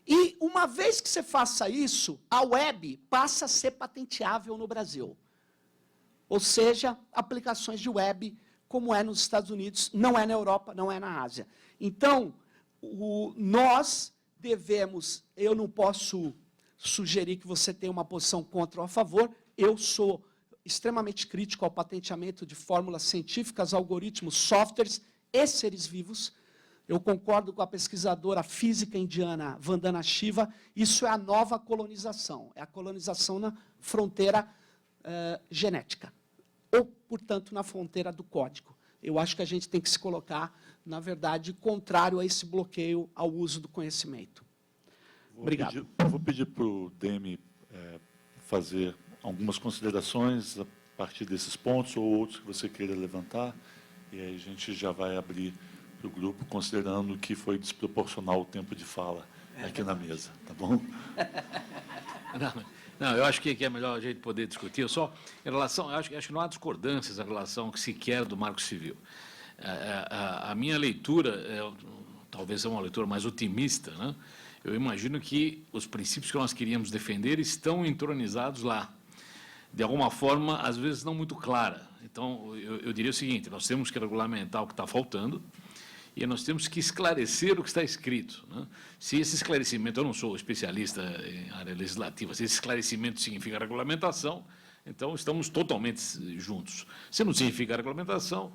E, uma vez que você faça isso, a web passa a ser patenteável no Brasil. Ou seja, aplicações de web, como é nos Estados Unidos, não é na Europa, não é na Ásia. Então, nós devemos, eu não posso sugerir que você tenha uma posição contra ou a favor, eu sou extremamente crítico ao patenteamento de fórmulas científicas, algoritmos, softwares e seres vivos. Eu concordo com a pesquisadora física indiana Vandana Shiva, isso é a nova colonização, é a colonização na fronteira genética, ou, portanto, na fronteira do código. Eu acho que a gente tem que se colocar, na verdade, contrário a esse bloqueio ao uso do conhecimento. Obrigado. Vou pedir para o Demi fazer algumas considerações a partir desses pontos ou outros que você queira levantar, e aí a gente já vai abrir para o grupo, considerando que foi desproporcional o tempo de fala aqui na mesa, tá bom? Não, eu acho que é melhor a gente poder discutir. Eu só, em relação, acho que não há discordâncias em relação que se quer do Marco Civil. A minha leitura, talvez é uma leitura mais otimista, né? Eu imagino que os princípios que nós queríamos defender estão entronizados lá, de alguma forma, às vezes não muito clara. Então, eu diria o seguinte, nós temos que regulamentar o que está faltando, e nós temos que esclarecer o que está escrito, né? Se esse esclarecimento, eu não sou especialista em área legislativa, se esse esclarecimento significa regulamentação, então estamos totalmente juntos. Se não significa regulamentação,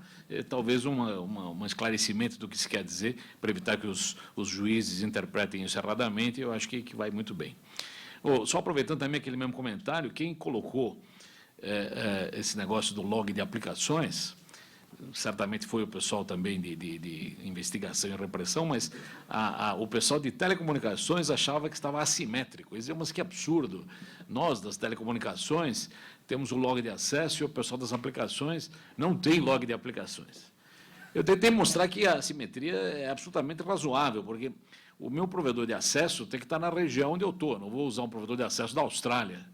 talvez um esclarecimento do que se quer dizer, para evitar que os juízes interpretem isso erradamente, eu acho que vai muito bem. Só aproveitando também aquele mesmo comentário, quem colocou esse negócio do log de aplicações, certamente foi o pessoal também de investigação e repressão, mas o pessoal de telecomunicações achava que estava assimétrico. Eles diziam, mas que absurdo. Nós, das telecomunicações, temos o log de acesso e o pessoal das aplicações não tem log de aplicações. Eu tentei mostrar que a assimetria é absolutamente razoável, porque o meu provedor de acesso tem que estar na região onde eu estou. Não vou usar um provedor de acesso da Austrália.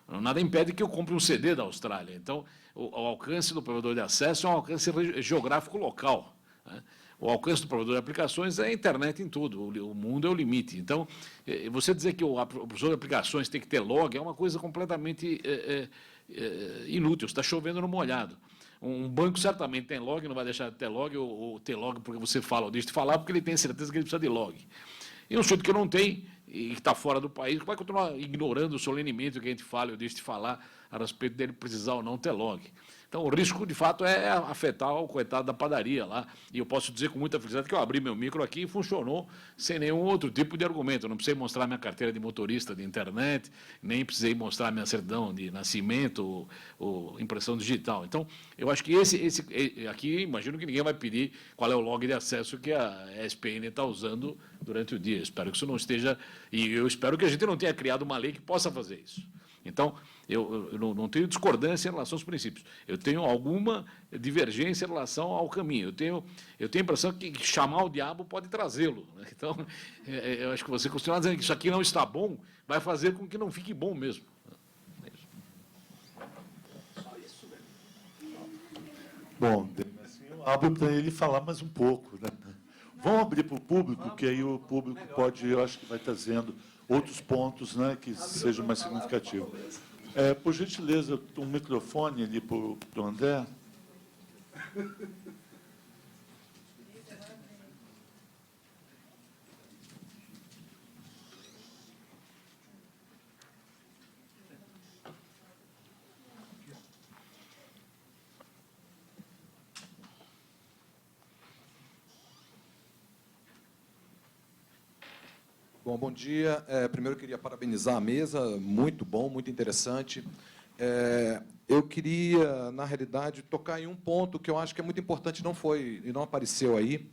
Nada impede que eu compre um CD da Austrália. Então, o alcance do provedor de acesso é um alcance geográfico local, né? O alcance do provedor de aplicações é a internet em tudo, o mundo é o limite. Então, você dizer que o provedor de aplicações tem que ter log é uma coisa completamente inútil, está chovendo no molhado. Um banco certamente tem log, não vai deixar de ter log, ou ter log porque você fala, ou deixa de falar, porque ele tem certeza que ele precisa de log. E um sujeito que não tem, e que está fora do país, vai continuar ignorando solenemente o que a gente fala, eu deixo de falar a respeito dele precisar ou não ter log. Então, o risco, de fato, é afetar o coitado da padaria lá. E eu posso dizer com muita felicidade que eu abri meu micro aqui e funcionou sem nenhum outro tipo de argumento. Eu não precisei mostrar minha carteira de motorista de internet, nem precisei mostrar minha certidão de nascimento ou impressão digital. Então, eu acho que aqui, imagino que ninguém vai pedir qual é o log de acesso que a ESPN está usando durante o dia. Eu espero que isso não esteja... E eu espero que a gente não tenha criado uma lei que possa fazer isso. Então, eu não tenho discordância em relação aos princípios. Eu tenho alguma divergência em relação ao caminho. Eu tenho a impressão que chamar o diabo pode trazê-lo, né? Então, eu acho que você continuar dizendo que isso aqui não está bom, vai fazer com que não fique bom mesmo. É isso. Só isso, velho. Bom, assim, eu abro para ele falar mais um pouco, né? Vamos abrir para o público, que aí o público pode, eu acho que vai trazendo outros pontos, né, que sejam mais significativos. Por gentileza, um microfone ali para o André. Bom dia. Primeiro, eu queria parabenizar a mesa, muito bom, muito interessante. Eu queria, na realidade, tocar em um ponto que eu acho que é muito importante, não foi e não apareceu aí,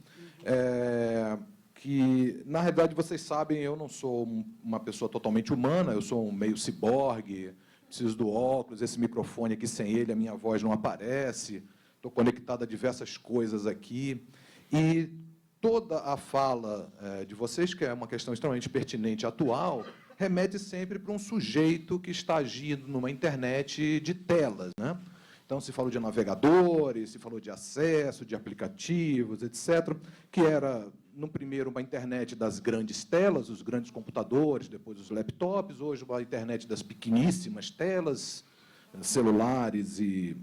que, na realidade, vocês sabem, eu não sou uma pessoa totalmente humana, eu sou um meio ciborgue, preciso do óculos, esse microfone aqui, sem ele, a minha voz não aparece, estou conectado a diversas coisas aqui. E toda a fala de vocês, que é uma questão extremamente pertinente e atual, remete sempre para um sujeito que está agindo numa internet de telas, né? Então, se falou de navegadores, se falou de acesso, de aplicativos, etc., que era, no primeiro, uma internet das grandes telas, os grandes computadores, depois os laptops, hoje uma internet das pequeníssimas telas, celulares e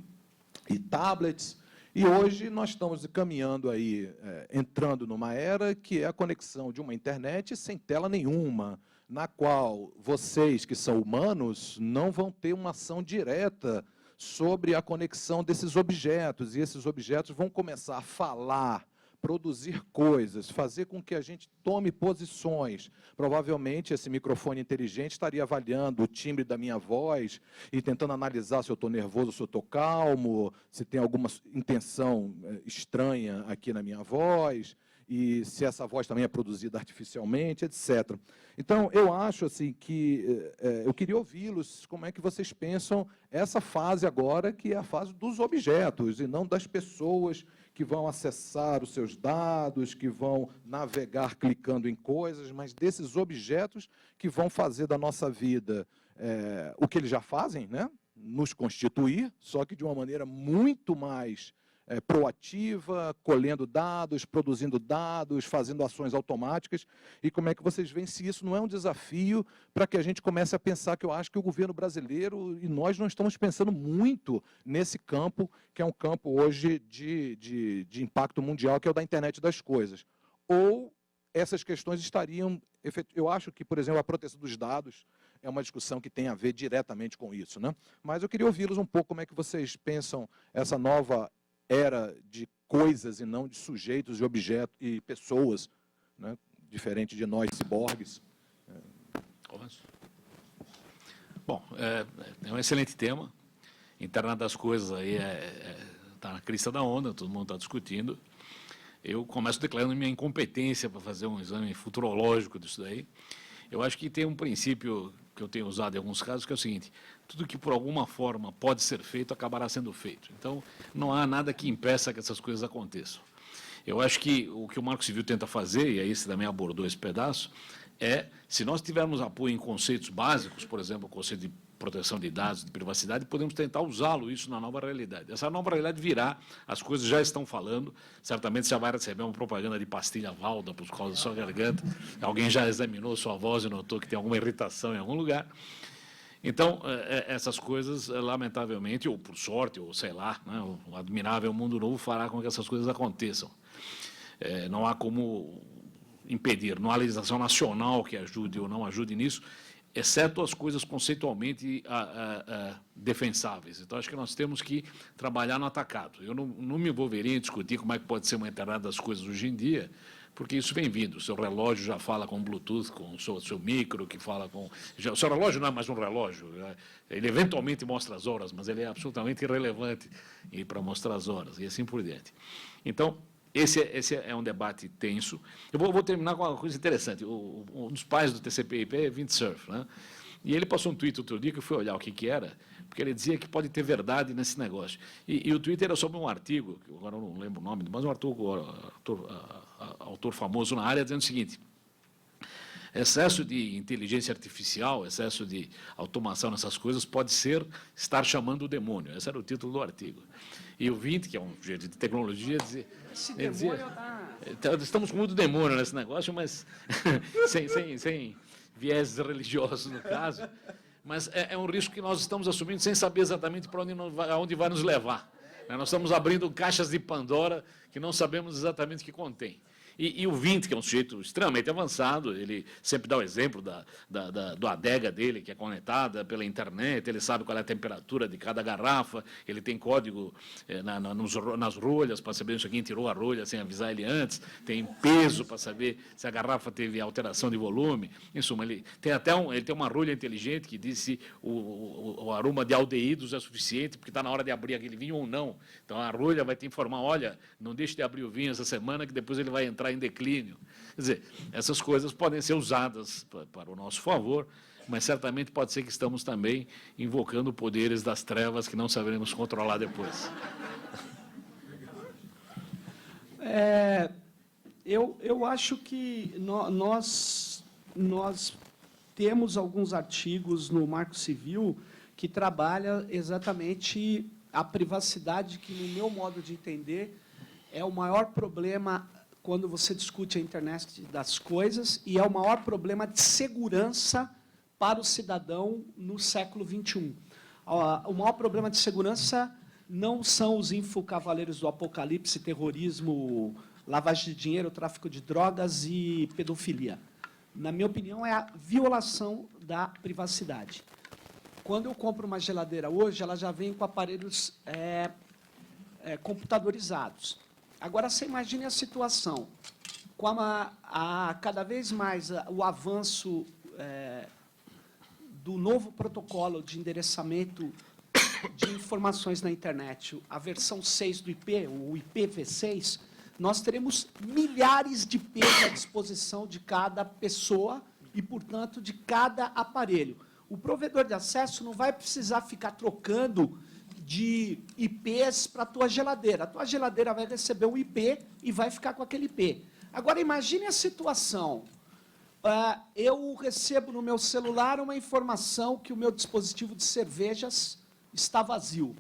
tablets. E hoje nós estamos caminhando aí, entrando numa era que é a conexão de uma internet sem tela nenhuma, na qual vocês, que são humanos, não vão ter uma ação direta sobre a conexão desses objetos, e esses objetos vão começar a falar, produzir coisas, fazer com que a gente tome posições. Provavelmente, esse microfone inteligente estaria avaliando o timbre da minha voz e tentando analisar se eu estou nervoso, se eu estou calmo, se tem alguma intenção estranha aqui na minha voz, e se essa voz também é produzida artificialmente, etc. Então, eu acho assim, que eu queria ouvi-los, como é que vocês pensam essa fase agora, que é a fase dos objetos, e não das pessoas que vão acessar os seus dados, que vão navegar clicando em coisas, mas desses objetos que vão fazer da nossa vida o que eles já fazem, né? Nos constituir, só que de uma maneira muito mais proativa, colhendo dados, produzindo dados, fazendo ações automáticas, e como é que vocês veem se isso não é um desafio para que a gente comece a pensar, que eu acho que o governo brasileiro e nós não estamos pensando muito nesse campo, que é um campo hoje de impacto mundial, que é o da internet das coisas. Ou essas questões estariam... Eu acho que, por exemplo, a proteção dos dados é uma discussão que tem a ver diretamente com isso, né? Mas eu queria ouvi-los um pouco como é que vocês pensam essa nova era de coisas e não de sujeitos e objetos e pessoas, né? Diferente de nós, ciborgues. Bom, é um excelente tema. Internet das coisas aí está na crista da onda, todo mundo está discutindo. Eu começo declarando minha incompetência para fazer um exame futurológico disso daí. Eu acho que tem um princípio que eu tenho usado em alguns casos, que é o seguinte: tudo que por alguma forma pode ser feito, acabará sendo feito. Então, não há nada que impeça que essas coisas aconteçam. Eu acho que o Marco Civil tenta fazer, e aí você também abordou esse pedaço, se nós tivermos apoio em conceitos básicos, por exemplo, o conceito de proteção de dados, de privacidade, podemos tentar usá-lo isso na nova realidade. Essa nova realidade virá, as coisas já estão falando, certamente você já vai receber uma propaganda de pastilha Valda por causa da sua garganta, alguém já examinou sua voz e notou que tem alguma irritação em algum lugar. Então, essas coisas, lamentavelmente, ou por sorte, ou sei lá, né, o admirável mundo novo fará com que essas coisas aconteçam. Não há como impedir, não há legislação nacional que ajude ou não ajude nisso, exceto as coisas conceitualmente defensáveis. Então, acho que nós temos que trabalhar no atacado. Eu não me envolveria em discutir como é que pode ser uma internet das coisas hoje em dia, porque isso vem vindo. O seu relógio já fala com Bluetooth, com o seu micro, que fala com... O seu relógio não é mais um relógio. Ele eventualmente mostra as horas, mas ele é absolutamente irrelevante para mostrar as horas, e assim por diante. Então, esse é um debate tenso. Eu vou terminar com uma coisa interessante. Um dos pais do TCP/IP é Windsurf, né? E ele passou um tweet outro dia que eu fui olhar o que era, porque ele dizia que pode ter verdade nesse negócio. E o Twitter era sobre um artigo, que agora eu não lembro o nome, mas um autor famoso na área, dizendo o seguinte: excesso de inteligência artificial, excesso de automação nessas coisas pode estar chamando o demônio. Esse era o título do artigo. E o Vint, que é um jeito de tecnologia, dizia... Esse demônio estamos com muito demônio nesse negócio, mas sem viés religiosos no caso. Mas é um risco que nós estamos assumindo sem saber exatamente para onde vai nos levar. Nós estamos abrindo caixas de Pandora que não sabemos exatamente o que contém. E o Vint, que é um sujeito extremamente avançado, ele sempre dá o exemplo da adega dele, que é conectada pela internet, ele sabe qual é a temperatura de cada garrafa, ele tem código nas rolhas para saber se alguém tirou a rolha sem avisar ele antes, tem peso para saber se a garrafa teve alteração de volume. Em suma, ele tem uma rolha inteligente que diz se o aroma de aldeídos é suficiente, porque está na hora de abrir aquele vinho ou não. Então, a rolha vai te informar: olha, não deixe de abrir o vinho essa semana, que depois ele vai entrar em declínio. Quer dizer, essas coisas podem ser usadas para o nosso favor, mas certamente pode ser que estamos também invocando poderes das trevas que não saberemos controlar depois. Eu acho que nós temos alguns artigos no Marco Civil que trabalha exatamente a privacidade, que, no meu modo de entender, é o maior problema quando você discute a internet das coisas e é o maior problema de segurança para o cidadão no século XXI. O maior problema de segurança não são os infocavaleiros do apocalipse, terrorismo, lavagem de dinheiro, tráfico de drogas e pedofilia. Na minha opinião, é a violação da privacidade. Quando eu compro uma geladeira hoje, ela já vem com aparelhos computadorizados. Agora, você imagine a situação, com cada vez mais o avanço do novo protocolo de endereçamento de informações na internet, a versão 6 do IP, o IPv6, nós teremos milhares de IPs à disposição de cada pessoa e, portanto, de cada aparelho. O provedor de acesso não vai precisar ficar trocando de IPs para a tua geladeira. A tua geladeira vai receber um IP e vai ficar com aquele IP. Agora, imagine a situação. Eu recebo no meu celular uma informação que o meu dispositivo de cervejas está vazio.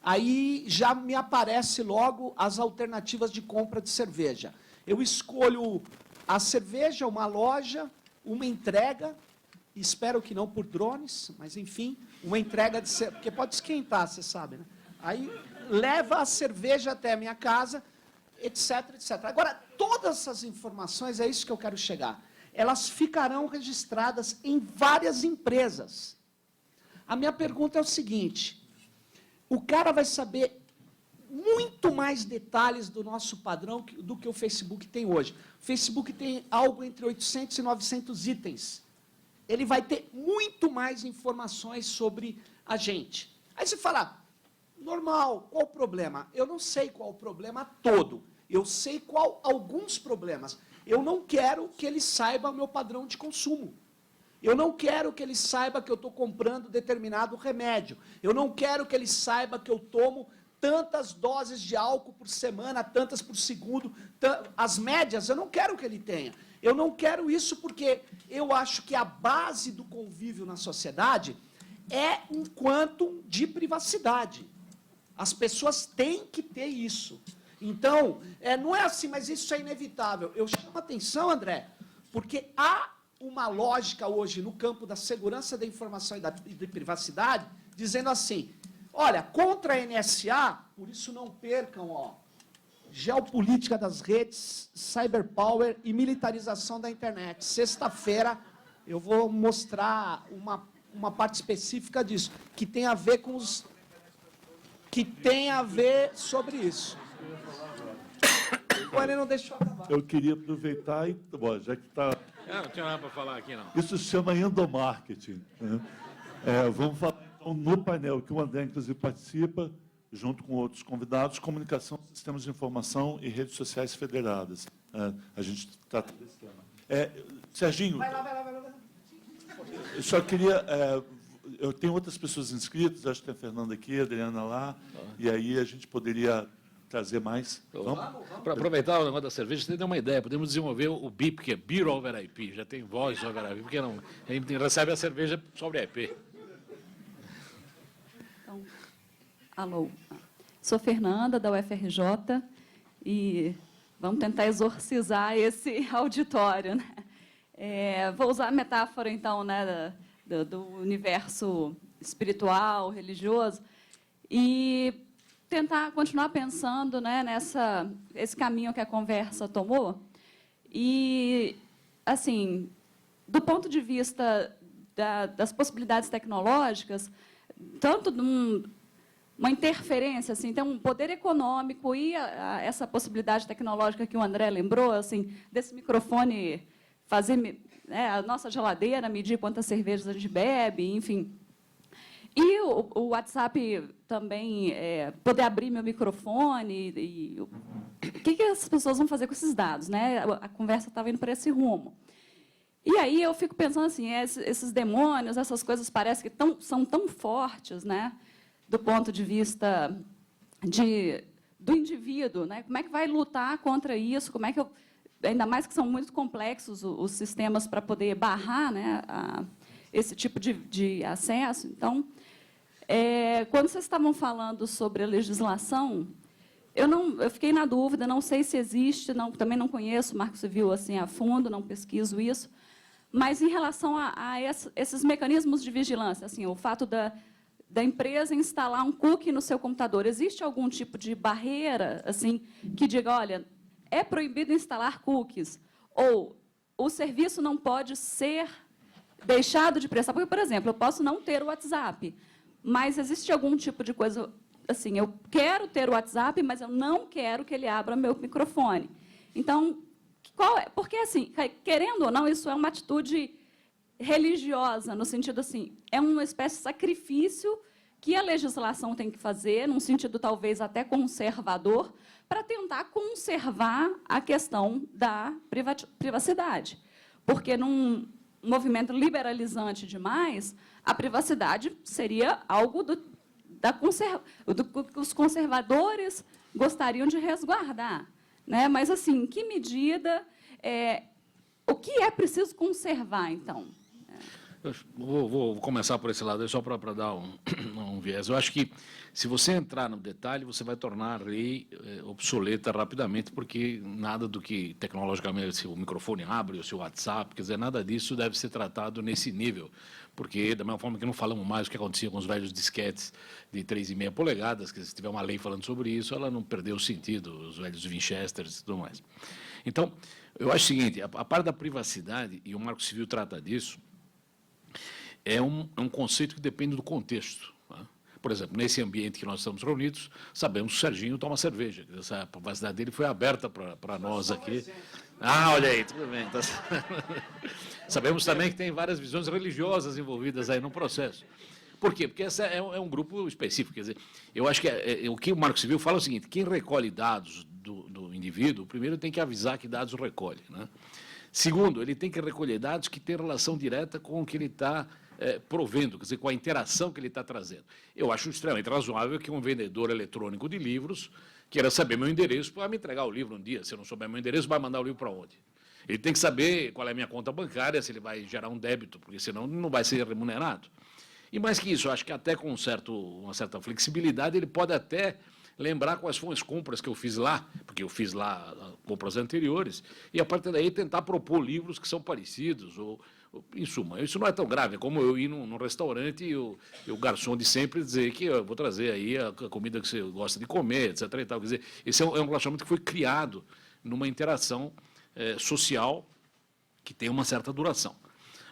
Aí já me aparece logo as alternativas de compra de cerveja. Eu escolho a cerveja, uma loja, uma entrega, espero que não por drones, mas, enfim, uma entrega de cerveja, porque pode esquentar, você sabe, né? Aí leva a cerveja até a minha casa, etc, etc. Agora, todas essas informações, é isso que eu quero chegar, elas ficarão registradas em várias empresas. A minha pergunta é o seguinte: o cara vai saber muito mais detalhes do nosso padrão do que o Facebook tem hoje. O Facebook tem algo entre 800 e 900 itens. Ele vai ter muito mais informações sobre a gente. Aí você fala, normal, qual o problema? Eu não sei qual o problema todo. Eu sei alguns problemas. Eu não quero que ele saiba o meu padrão de consumo. Eu não quero que ele saiba que eu estou comprando determinado remédio. Eu não quero que ele saiba que eu tomo tantas doses de álcool por semana, tantas por segundo. As médias, eu não quero que ele tenha. Eu não quero isso porque eu acho que a base do convívio na sociedade é um quantum de privacidade. As pessoas têm que ter isso. Então, não é assim, mas isso é inevitável. Eu chamo a atenção, André, porque há uma lógica hoje no campo da segurança da informação e da privacidade, dizendo assim, olha, contra a NSA, por isso não percam, geopolítica das redes, cyberpower e militarização da internet. Sexta-feira eu vou mostrar uma parte específica disso, que tem a ver com os... que tem a ver sobre isso. Ele não deixou acabar. Eu queria aproveitar e, bom, já que está... Não tinha nada para falar aqui, não. Isso se chama endomarketing, né? Vamos falar, então, no painel, que o André, inclusive, participa, junto com outros convidados, comunicação, sistemas de informação e redes sociais federadas. A gente trata desse tema. Serginho, Vai lá. eu só queria... eu tenho outras pessoas inscritas, acho que tem a Fernanda aqui, a Adriana lá, e aí a gente poderia trazer mais. Vamos? Para aproveitar o negócio da cerveja, você deu uma ideia, podemos desenvolver o BIP, que é Beer over IP, já tem voz over IP, porque não, a gente recebe a cerveja sobre IP. Então, alô, sou Fernanda, da UFRJ, e vamos tentar exorcizar esse auditório, né? Vou usar a metáfora, então, né, do universo espiritual, religioso, e tentar continuar pensando, né, esse caminho que a conversa tomou. E, assim, do ponto de vista das possibilidades tecnológicas, tanto uma interferência, assim, tem um poder econômico e essa possibilidade tecnológica que o André lembrou, assim, desse microfone fazer, né, a nossa geladeira medir quantas cervejas a gente bebe, enfim. E o WhatsApp também, poder abrir meu microfone. O que as pessoas vão fazer com esses dados, né? A conversa estava indo para esse rumo. E aí eu fico pensando assim, esses demônios, essas coisas parecem que são tão fortes, né, do ponto de vista do indivíduo, né? Como é que vai lutar contra isso? Como é que ainda mais que são muito complexos os sistemas para poder barrar, né, esse tipo de acesso. Então, quando vocês estavam falando sobre a legislação, eu fiquei na dúvida, não sei se existe, também não conheço o Marco Civil assim a fundo, não pesquiso isso, mas em relação a esses mecanismos de vigilância, assim, o fato da empresa instalar um cookie no seu computador, existe algum tipo de barreira assim que diga, olha, é proibido instalar cookies, ou o serviço não pode ser deixado de prestar? Porque, por exemplo, eu posso não ter o WhatsApp, mas existe algum tipo de coisa, assim, eu quero ter o WhatsApp, mas eu não quero que ele abra meu microfone. Então, porque, assim, querendo ou não, isso é uma atitude religiosa, no sentido assim, é uma espécie de sacrifício que a legislação tem que fazer, num sentido talvez até conservador, para tentar conservar a questão da privacidade. Porque, num movimento liberalizante demais, a privacidade seria algo do que os conservadores gostariam de resguardar, né? Mas, assim, em que medida, o que é preciso conservar, então? Eu vou começar por esse lado, só para dar um viés. Eu acho que, se você entrar no detalhe, você vai tornar a lei obsoleta rapidamente, porque nada do que, tecnologicamente, se o microfone abre, ou se o WhatsApp, quer dizer, nada disso deve ser tratado nesse nível, porque, da mesma forma que não falamos mais o que acontecia com os velhos disquetes de 3,5 polegadas, que se tiver uma lei falando sobre isso, ela não perdeu o sentido, os velhos Winchesters e tudo mais. Então, eu acho o seguinte, a parte da privacidade, e o Marco Civil trata disso, é um conceito que depende do contexto. Tá? Por exemplo, nesse ambiente que nós estamos reunidos, sabemos que o Serginho toma cerveja. Essa privacidade dele foi aberta para nós aqui. Olha aí, tudo bem. Tá... Sabemos também que tem várias visões religiosas envolvidas aí no processo. Por quê? Porque esse é um grupo específico. Quer dizer, eu acho que o que o Marco Civil fala é o seguinte, quem recolhe dados do indivíduo, primeiro tem que avisar que dados recolhe, né? Segundo, ele tem que recolher dados que têm relação direta com o que ele está provendo, quer dizer, com a interação que ele está trazendo. Eu acho extremamente razoável que um vendedor eletrônico de livros queira saber meu endereço para me entregar o livro um dia. Se eu não souber meu endereço, vai mandar o livro para onde? Ele tem que saber qual é a minha conta bancária, se ele vai gerar um débito, porque senão não vai ser remunerado. E mais que isso, eu acho que até com uma certa flexibilidade, ele pode até lembrar quais foram as compras que eu fiz lá, porque eu fiz lá compras anteriores, e a partir daí tentar propor livros que são parecidos, ou em suma, isso não é tão grave, é como eu ir num restaurante e o garçom de sempre dizer que eu vou trazer aí a comida que você gosta de comer, etc. E tal. Quer dizer, esse é um relacionamento que foi criado numa interação social que tem uma certa duração.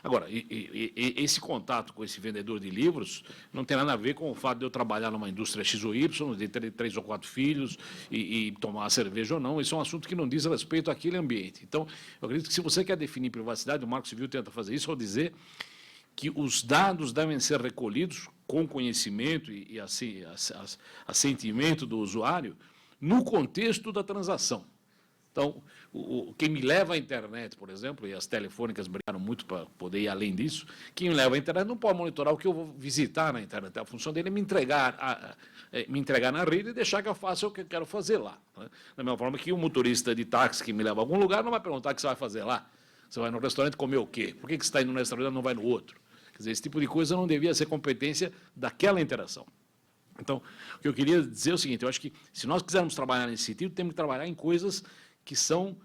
Agora, esse contato com esse vendedor de livros não tem nada a ver com o fato de eu trabalhar numa indústria X ou Y, de ter 3 ou 4 filhos e tomar cerveja ou não. Isso é um assunto que não diz respeito àquele ambiente. Então, eu acredito que, se você quer definir privacidade, o Marco Civil tenta fazer isso ao dizer que os dados devem ser recolhidos com conhecimento e assentimento do usuário no contexto da transação. Então, quem me leva à internet, por exemplo, e as telefônicas brigaram muito para poder ir além disso, quem me leva à internet não pode monitorar o que eu vou visitar na internet. A função dele é me entregar na rede e deixar que eu faça o que eu quero fazer lá. Né? Da mesma forma que o motorista de táxi que me leva a algum lugar não vai perguntar o que você vai fazer lá. Você vai no restaurante comer o quê? Por que você está indo no restaurante e não vai no outro? Quer dizer, esse tipo de coisa não devia ser competência daquela interação. Então, o que eu queria dizer é o seguinte, eu acho que, se nós quisermos trabalhar nesse sentido, temos que trabalhar em coisas que são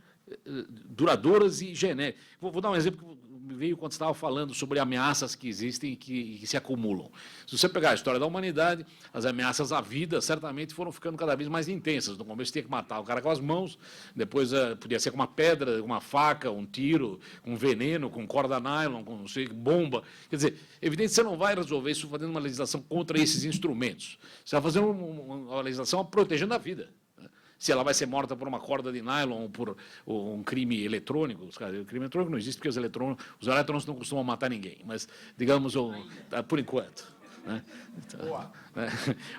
duradouras e genéricas. Vou dar um exemplo que me veio quando estava falando sobre ameaças que existem e que se acumulam. Se você pegar a história da humanidade, as ameaças à vida certamente foram ficando cada vez mais intensas. No começo tinha que matar o cara com as mãos, depois podia ser com uma pedra, uma faca, um tiro, com veneno, com corda nylon, com não sei, bomba. Quer dizer, é evidente que você não vai resolver isso fazendo uma legislação contra esses instrumentos. Você vai fazer uma legislação protegendo a vida. Se ela vai ser morta por uma corda de nylon ou por um crime eletrônico. O crime eletrônico não existe porque os elétrons não costumam matar ninguém, mas, digamos, por enquanto. né?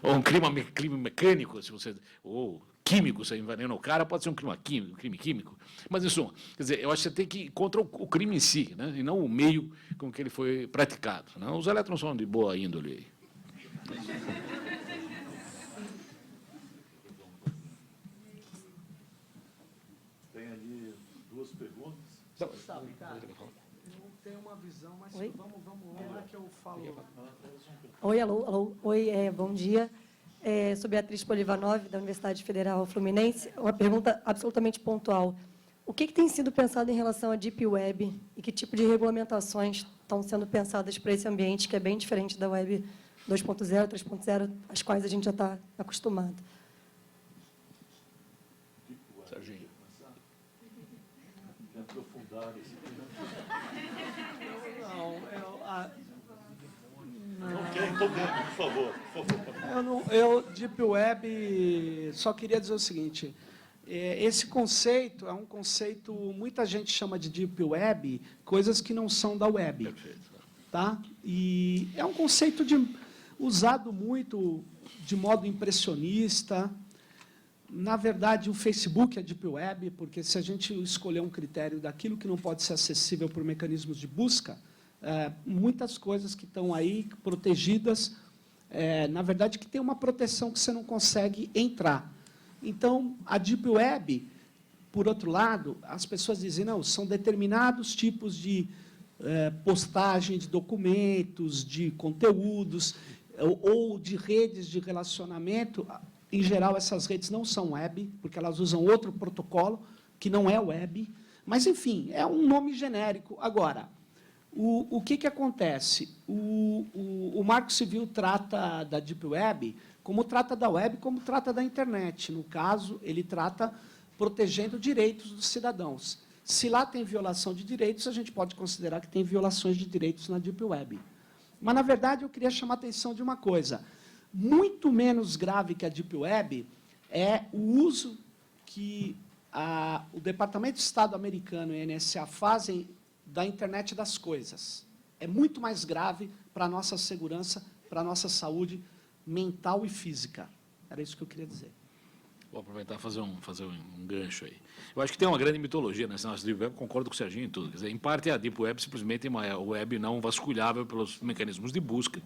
Ou um crime mecânico, se você, ou químico, você envenena o cara, pode ser um crime químico. Mas, isso, quer dizer, eu acho que você tem que ir contra o crime em si, né? E não o meio com que ele foi praticado. Né? Os elétrons são de boa índole. Tem ali 2 perguntas. Sabe, cara, eu não tenho uma visão, mas Oi? vamos lá que eu falo. Oi, alô, alô. Oi, bom dia. Sou Beatriz Polivanov, da Universidade Federal Fluminense. Uma pergunta absolutamente pontual. O que tem sido pensado em relação à Deep Web e que tipo de regulamentações estão sendo pensadas para esse ambiente, que é bem diferente da Web 2.0, 3.0, às quais a gente já está acostumado? Serginho. Aprofundar esse Não, Ok, então dentro, por favor. eu, Deep Web, só queria dizer o seguinte, esse conceito é um conceito, muita gente chama de Deep Web, coisas que não são da web. Perfeito. Tá? E é um conceito usado muito de modo impressionista. Na verdade, o Facebook é Deep Web, porque se a gente escolher um critério daquilo que não pode ser acessível por mecanismos de busca, muitas coisas que estão aí protegidas, na verdade, que tem uma proteção que você não consegue entrar. Então, a Deep Web, por outro lado, as pessoas dizem, não, são determinados tipos de postagem de documentos, de conteúdos, ou de redes de relacionamento. Em geral, essas redes não são web, porque elas usam outro protocolo, que não é web. Mas, enfim, é um nome genérico. Agora, o que acontece? O Marco Civil trata da Deep Web como trata da web, como trata da internet. No caso, ele trata protegendo direitos dos cidadãos. Se lá tem violação de direitos, a gente pode considerar que tem violações de direitos na Deep Web. Mas, na verdade, eu queria chamar a atenção de uma coisa. Muito menos grave que a Deep Web é o uso que o Departamento de Estado americano e a NSA fazem da internet das coisas. É muito mais grave para a nossa segurança, para a nossa saúde mental e física. Era isso que eu queria dizer. Vou aproveitar e fazer um gancho aí. Eu acho que tem uma grande mitologia nessa nossa Deep Web, concordo com o Serginho em tudo. Quer dizer, em parte, a Deep Web simplesmente é uma web não vasculhável pelos mecanismos de busca.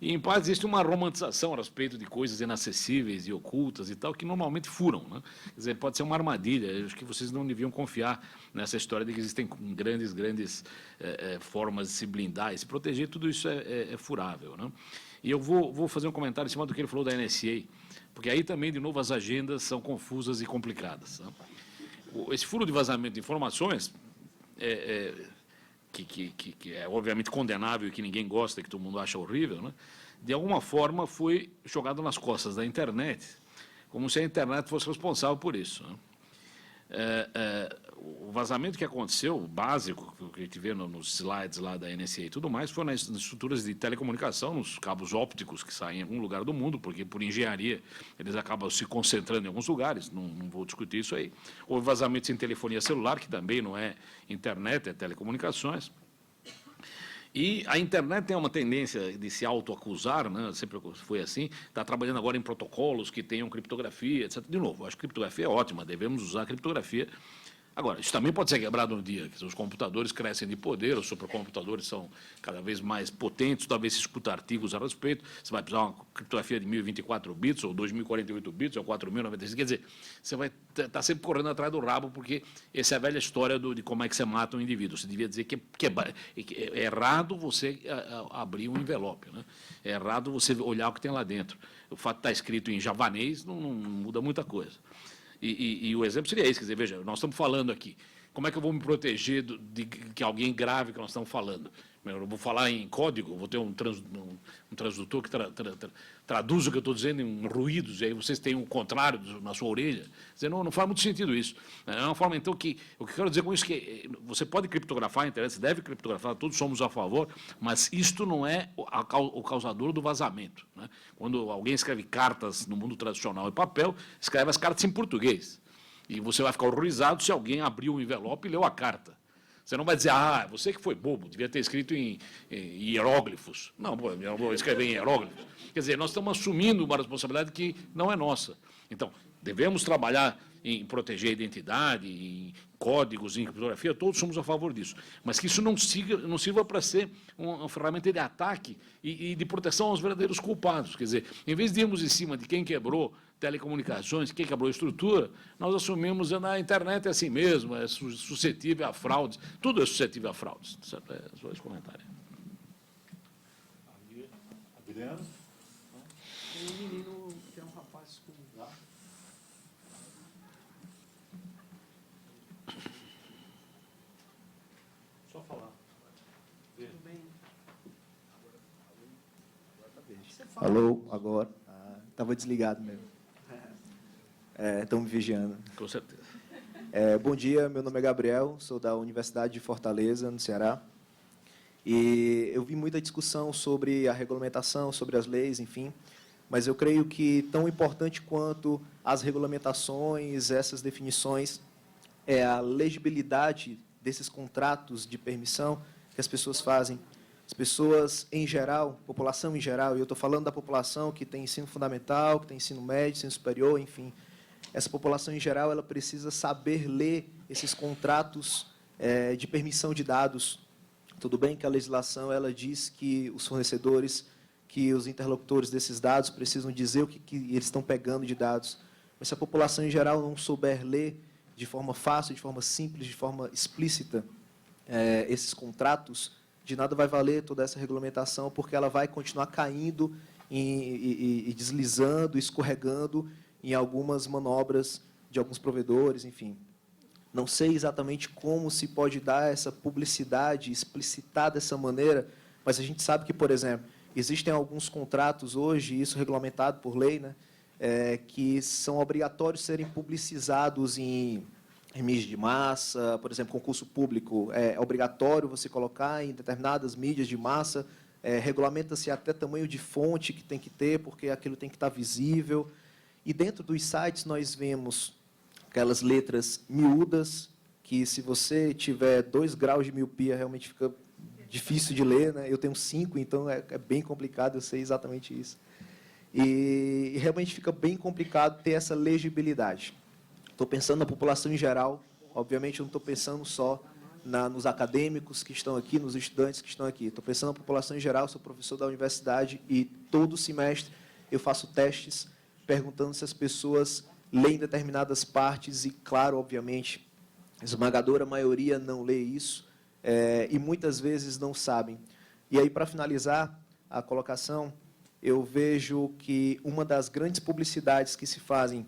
E, em parte, existe uma romantização a respeito de coisas inacessíveis e ocultas e tal, que normalmente furam. Né? Quer dizer, pode ser uma armadilha. Eu acho que vocês não deviam confiar nessa história de que existem grandes formas de se blindar e se proteger. Tudo isso é furável. Né? E eu vou fazer um comentário em cima do que ele falou da NSA, porque aí também, de novo, as agendas são confusas e complicadas. Né? Esse furo de vazamento de informações que é obviamente condenável e que ninguém gosta, que todo mundo acha horrível, né? De alguma forma foi jogado nas costas da internet, como se a internet fosse responsável por isso. Né? O vazamento que aconteceu, o básico, que a gente vê nos slides lá da NSA e tudo mais, foi nas estruturas de telecomunicação, nos cabos ópticos que saem em algum lugar do mundo, porque por engenharia eles acabam se concentrando em alguns lugares, não vou discutir isso aí. Houve vazamentos em telefonia celular, que também não é internet, é telecomunicações. E a internet tem uma tendência de se autoacusar, né? Sempre foi assim, está trabalhando agora em protocolos que tenham criptografia, etc. De novo, acho que criptografia é ótima, devemos usar a criptografia. Agora, isso também pode ser quebrado no dia, que os computadores crescem de poder, os supercomputadores são cada vez mais potentes, talvez se escuta artigos a respeito, você vai precisar uma criptografia de 1024 bits, ou 2048 bits, ou 4096, quer dizer, você vai estar sempre correndo atrás do rabo, porque essa é a velha história de como é que você mata um indivíduo. Você devia dizer que é errado você abrir um envelope, né? É errado você olhar o que tem lá dentro. O fato de estar escrito em javanês não muda muita coisa. E o exemplo seria esse, quer dizer, veja, nós estamos falando aqui, como é que eu vou me proteger de que alguém grave que nós estamos falando? Eu vou falar em código, vou ter um transdutor que traduz o que eu estou dizendo em ruídos, e aí vocês têm o contrário na sua orelha. Quer dizer, não faz muito sentido isso. É uma forma, então, que... O que eu quero dizer com isso é que você pode criptografar a internet, você deve criptografar, todos somos a favor, mas isto não é o causador do vazamento. Né? Quando alguém escreve cartas no mundo tradicional em papel, escreve as cartas em português. E você vai ficar horrorizado se alguém abriu um envelope e leu a carta. Você não vai dizer, ah, você que foi bobo, devia ter escrito em hieróglifos. Não, pô, eu vou escrever em hieróglifos. Quer dizer, nós estamos assumindo uma responsabilidade que não é nossa. Então, devemos trabalhar em proteger a identidade, em códigos, em criptografia, todos somos a favor disso. Mas que isso não sirva para ser uma ferramenta de ataque e de proteção aos verdadeiros culpados. Quer dizer, em vez de irmos em cima de quem quebrou telecomunicações, quem quebrou a estrutura, nós assumimos a internet é assim mesmo, é suscetível a fraudes, tudo é suscetível a fraudes. É só esse comentário. Adriano? Tem um menino, que é um rapaz com... Só falar. Tudo bem. Alô, agora. Estava desligado mesmo. Estão me vigiando. Com certeza. Bom dia, meu nome é Gabriel, sou da Universidade de Fortaleza, no Ceará. E eu vi muita discussão sobre a regulamentação, sobre as leis, enfim. Mas eu creio que tão importante quanto as regulamentações, essas definições, é a legibilidade desses contratos de permissão que as pessoas fazem. As pessoas, em geral, população em geral, e eu estou falando da população que tem ensino fundamental, que tem ensino médio, ensino superior, enfim. Essa população, em geral, ela precisa saber ler esses contratos de permissão de dados. Tudo bem que a legislação ela diz que os fornecedores, que os interlocutores desses dados precisam dizer o que eles estão pegando de dados. Mas se a população, em geral, não souber ler de forma fácil, de forma simples, de forma explícita, esses contratos, de nada vai valer toda essa regulamentação, porque ela vai continuar caindo e deslizando, escorregando em algumas manobras de alguns provedores, enfim. Não sei exatamente como se pode dar essa publicidade, explicitar dessa maneira, mas a gente sabe que, por exemplo, existem alguns contratos hoje, isso regulamentado por lei, né, que são obrigatórios serem publicizados em mídia de massa, por exemplo, concurso público, é obrigatório você colocar em determinadas mídias de massa, regulamenta-se até tamanho de fonte que tem que ter, porque aquilo tem que estar visível. E dentro dos sites nós vemos aquelas letras miúdas, que se você tiver 2 graus de miopia, realmente fica difícil de ler, né? Eu tenho 5, então é bem complicado, eu sei exatamente isso. E realmente fica bem complicado ter essa legibilidade. Estou pensando na população em geral, obviamente eu não estou pensando só nos acadêmicos que estão aqui, nos estudantes que estão aqui. Estou pensando na população em geral, sou professor da universidade e todo semestre eu faço testes perguntando se as pessoas leem determinadas partes e, claro, obviamente, a esmagadora maioria não lê isso e muitas vezes não sabem. E aí, para finalizar a colocação, eu vejo que uma das grandes publicidades que se fazem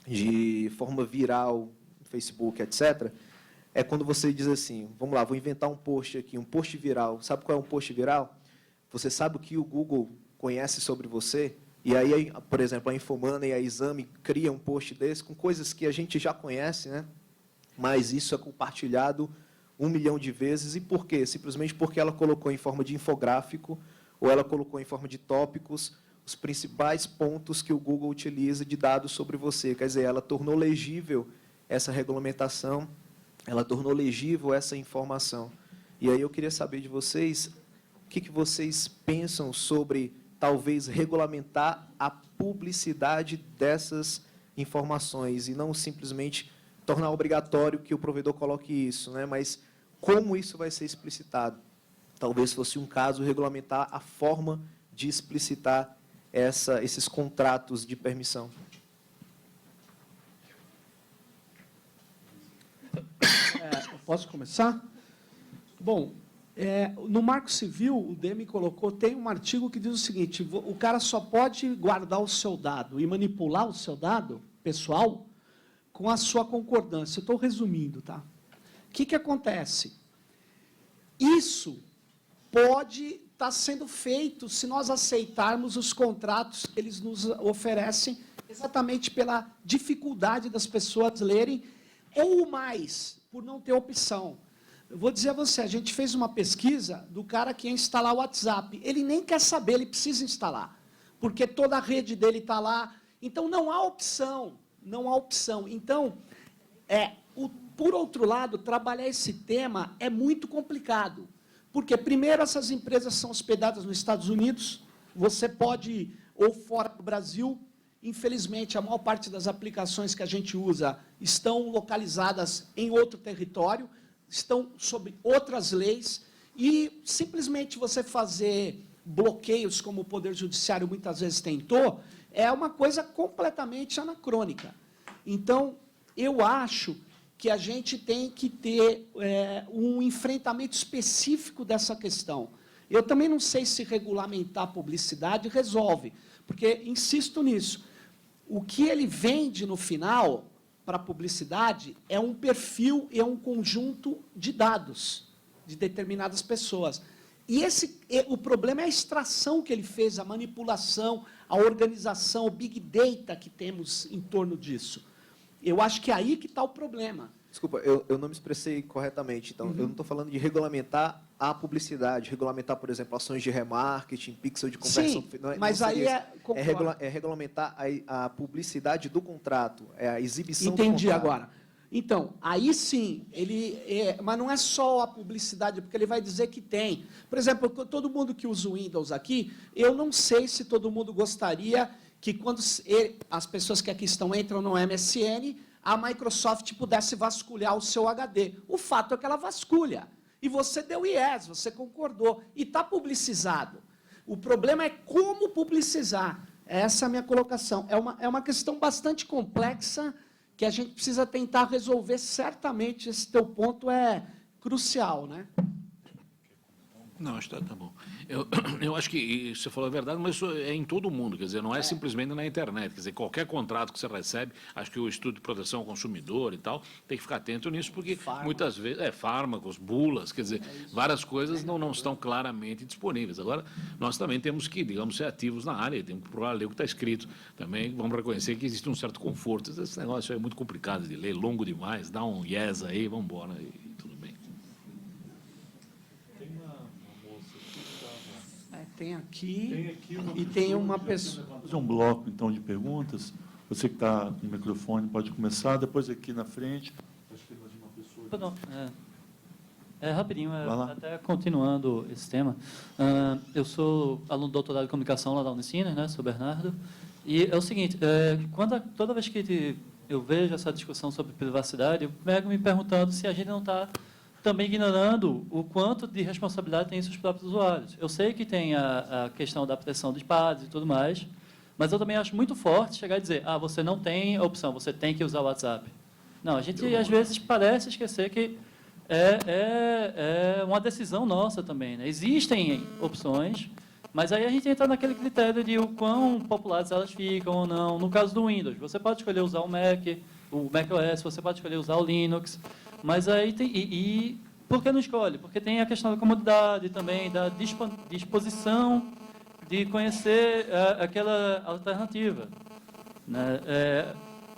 de forma viral, no Facebook, etc., é quando você diz assim, vamos lá, vou inventar um post aqui, um post viral. Sabe qual é um post viral? Você sabe o que o Google conhece sobre você? E aí, por exemplo, a Infomoney e a Exame criam um post desse com coisas que a gente já conhece, né? Mas isso é compartilhado 1 milhão de vezes. E por quê? Simplesmente porque ela colocou em forma de infográfico ou ela colocou em forma de tópicos os principais pontos que o Google utiliza de dados sobre você. Quer dizer, ela tornou legível essa regulamentação, ela tornou legível essa informação. E aí eu queria saber de vocês o que vocês pensam sobre talvez regulamentar a publicidade dessas informações e não simplesmente tornar obrigatório que o provedor coloque isso, né? Mas como isso vai ser explicitado? Talvez fosse um caso regulamentar a forma de explicitar esses contratos de permissão. Posso começar? Bom, no Marco Civil, o DEME colocou, tem um artigo que diz o seguinte, o cara só pode guardar o seu dado e manipular o seu dado pessoal com a sua concordância. Estou resumindo, tá? O que acontece? Isso pode estar sendo feito se nós aceitarmos os contratos que eles nos oferecem, exatamente pela dificuldade das pessoas lerem, ou mais, por não ter opção. Eu vou dizer a você, a gente fez uma pesquisa do cara que ia instalar o WhatsApp. Ele nem quer saber, ele precisa instalar, porque toda a rede dele está lá. Então, não há opção, não há opção. Então, por outro lado, trabalhar esse tema é muito complicado, porque, primeiro, essas empresas são hospedadas nos Estados Unidos, você pode, ou fora do Brasil, infelizmente, a maior parte das aplicações que a gente usa estão localizadas em outro território, estão sob outras leis, e simplesmente você fazer bloqueios, como o Poder Judiciário muitas vezes tentou, é uma coisa completamente anacrônica. Então, eu acho que a gente tem que ter um enfrentamento específico dessa questão. Eu também não sei se regulamentar a publicidade resolve, porque, insisto nisso, o que ele vende no final para a publicidade é um perfil e é um conjunto de dados de determinadas pessoas. E o problema é a extração que ele fez, a manipulação, a organização, o big data que temos em torno disso. Eu acho que é aí que está o problema. Desculpa, eu não me expressei corretamente. Então, eu não estou falando de regulamentar a publicidade, regulamentar, por exemplo, ações de remarketing, pixel de conversão. Sim, não mas não aí é regulamentar a publicidade do contrato, é a exibição do Entendi contrato. agora. Então, aí sim, mas não é só a publicidade, porque ele vai dizer que tem. Por exemplo, todo mundo que usa o Windows aqui, eu não sei se todo mundo gostaria que, quando as pessoas que aqui estão entram no MSN, a Microsoft pudesse vasculhar o seu HD. O fato é que ela vasculha. E você deu yes, você concordou. E está publicizado. O problema é como publicizar. Essa é a minha colocação. É uma questão bastante complexa que a gente precisa tentar resolver. Certamente, esse teu ponto é crucial, né? Não, acho que tá bom. Eu acho que você falou a verdade, mas isso é em todo o mundo, quer dizer, não é simplesmente na internet, quer dizer, qualquer contrato que você recebe, acho que o Instituto de Proteção ao Consumidor e tal, tem que ficar atento nisso, porque muitas vezes, fármacos, bulas, quer dizer, várias coisas não estão claramente disponíveis. Agora, nós também temos que, digamos, ser ativos na área, temos que procurar ler o que está escrito. Também vamos reconhecer que existe um certo conforto. Esse negócio é muito complicado de ler, longo demais, dá um yes aí, vamos embora, e tudo bem. Tem aqui e tem uma pessoa. Vamos fazer um bloco, então, de perguntas. Você que está com o microfone pode começar, depois aqui na frente. Acho que tem mais uma pessoa. Perdão, rapidinho, Vai lá. até continuando esse tema. Eu sou aluno do doutorado em comunicação lá da Unicinos, né, sou Bernardo. E é o seguinte, toda vez que eu vejo essa discussão sobre privacidade, eu pego me perguntando se a gente não está também ignorando o quanto de responsabilidade tem os próprios usuários. Eu sei que tem a questão da proteção dos dados e tudo mais, mas eu também acho muito forte chegar e dizer, você não tem opção, você tem que usar o WhatsApp. Não, a gente às vezes parece esquecer que é uma decisão nossa também, né? Existem opções, mas aí a gente entra naquele critério de o quão populares elas ficam ou não. No caso do Windows, você pode escolher usar o macOS, você pode escolher usar o Linux, mas aí tem... E por que não escolhe? Porque tem a questão da comodidade também, da disposição de conhecer aquela alternativa, né?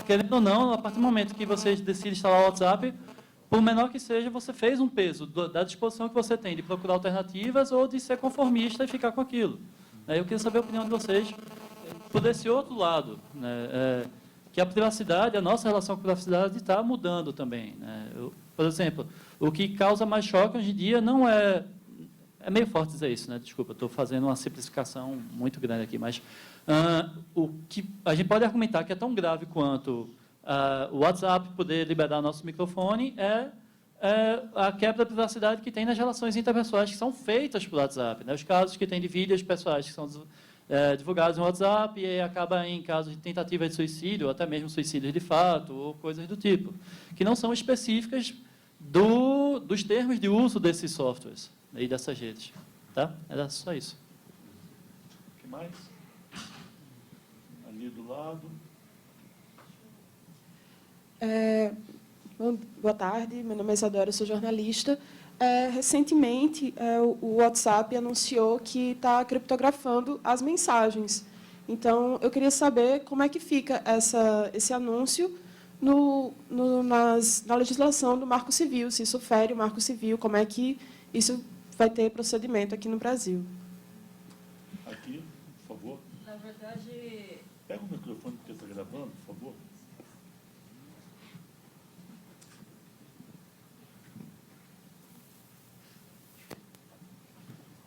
Querendo ou não, a partir do momento que você decide instalar o WhatsApp, por menor que seja, você fez um peso da disposição que você tem de procurar alternativas ou de ser conformista e ficar com aquilo. Eu queria saber a opinião de vocês por esse outro lado, né? Que a privacidade, a nossa relação com a privacidade está mudando também, né? Por exemplo, o que causa mais choque hoje em dia não é... É meio forte dizer isso, né? Desculpa, estou fazendo uma simplificação muito grande aqui, mas o que a gente pode argumentar que é tão grave quanto o WhatsApp poder liberar nosso microfone é a quebra da privacidade que tem nas relações interpessoais que são feitas por WhatsApp, né? Os casos que tem de vídeos pessoais que são divulgados no WhatsApp e acaba em casos de tentativa de suicídio, ou até mesmo suicídios de fato, ou coisas do tipo, que não são específicas dos termos de uso desses softwares e dessas redes. Tá? Era só isso. O que mais? Ali do lado. Boa tarde, meu nome é Isadora, eu sou jornalista. Recentemente, o WhatsApp anunciou que está criptografando as mensagens. Então, eu queria saber como é que fica esse anúncio na legislação do Marco Civil, se isso fere o Marco Civil, como é que isso vai ter procedimento aqui no Brasil. Aqui, por favor. Na verdade... Pega o microfone que está gravando, por favor.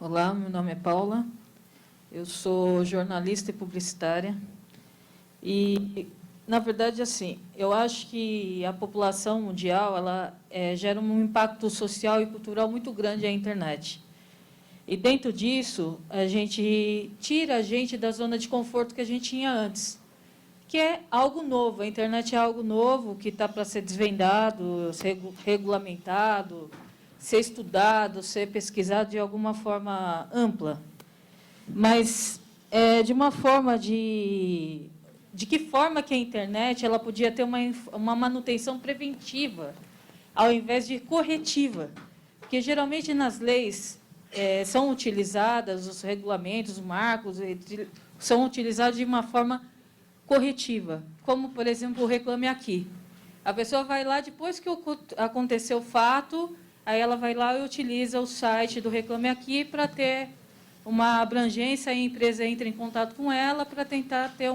Olá, meu nome é Paula, eu sou jornalista e publicitária e, na verdade, assim, eu acho que a população mundial ela gera um impacto social e cultural muito grande à internet. E, dentro disso, a gente tira a gente da zona de conforto que a gente tinha antes, que é algo novo. A internet é algo novo que está para ser desvendado, ser regulamentado, ser estudado, ser pesquisado de alguma forma ampla. Mas, de uma forma de que forma que a internet ela podia ter uma manutenção preventiva, ao invés de corretiva? Porque, geralmente, nas leis são utilizadas, os regulamentos, os marcos, são utilizados de uma forma corretiva, como, por exemplo, o Reclame Aqui. A pessoa vai lá, depois que aconteceu o fato, aí ela vai lá e utiliza o site do Reclame Aqui para ter uma abrangência, a empresa entra em contato com ela para tentar ter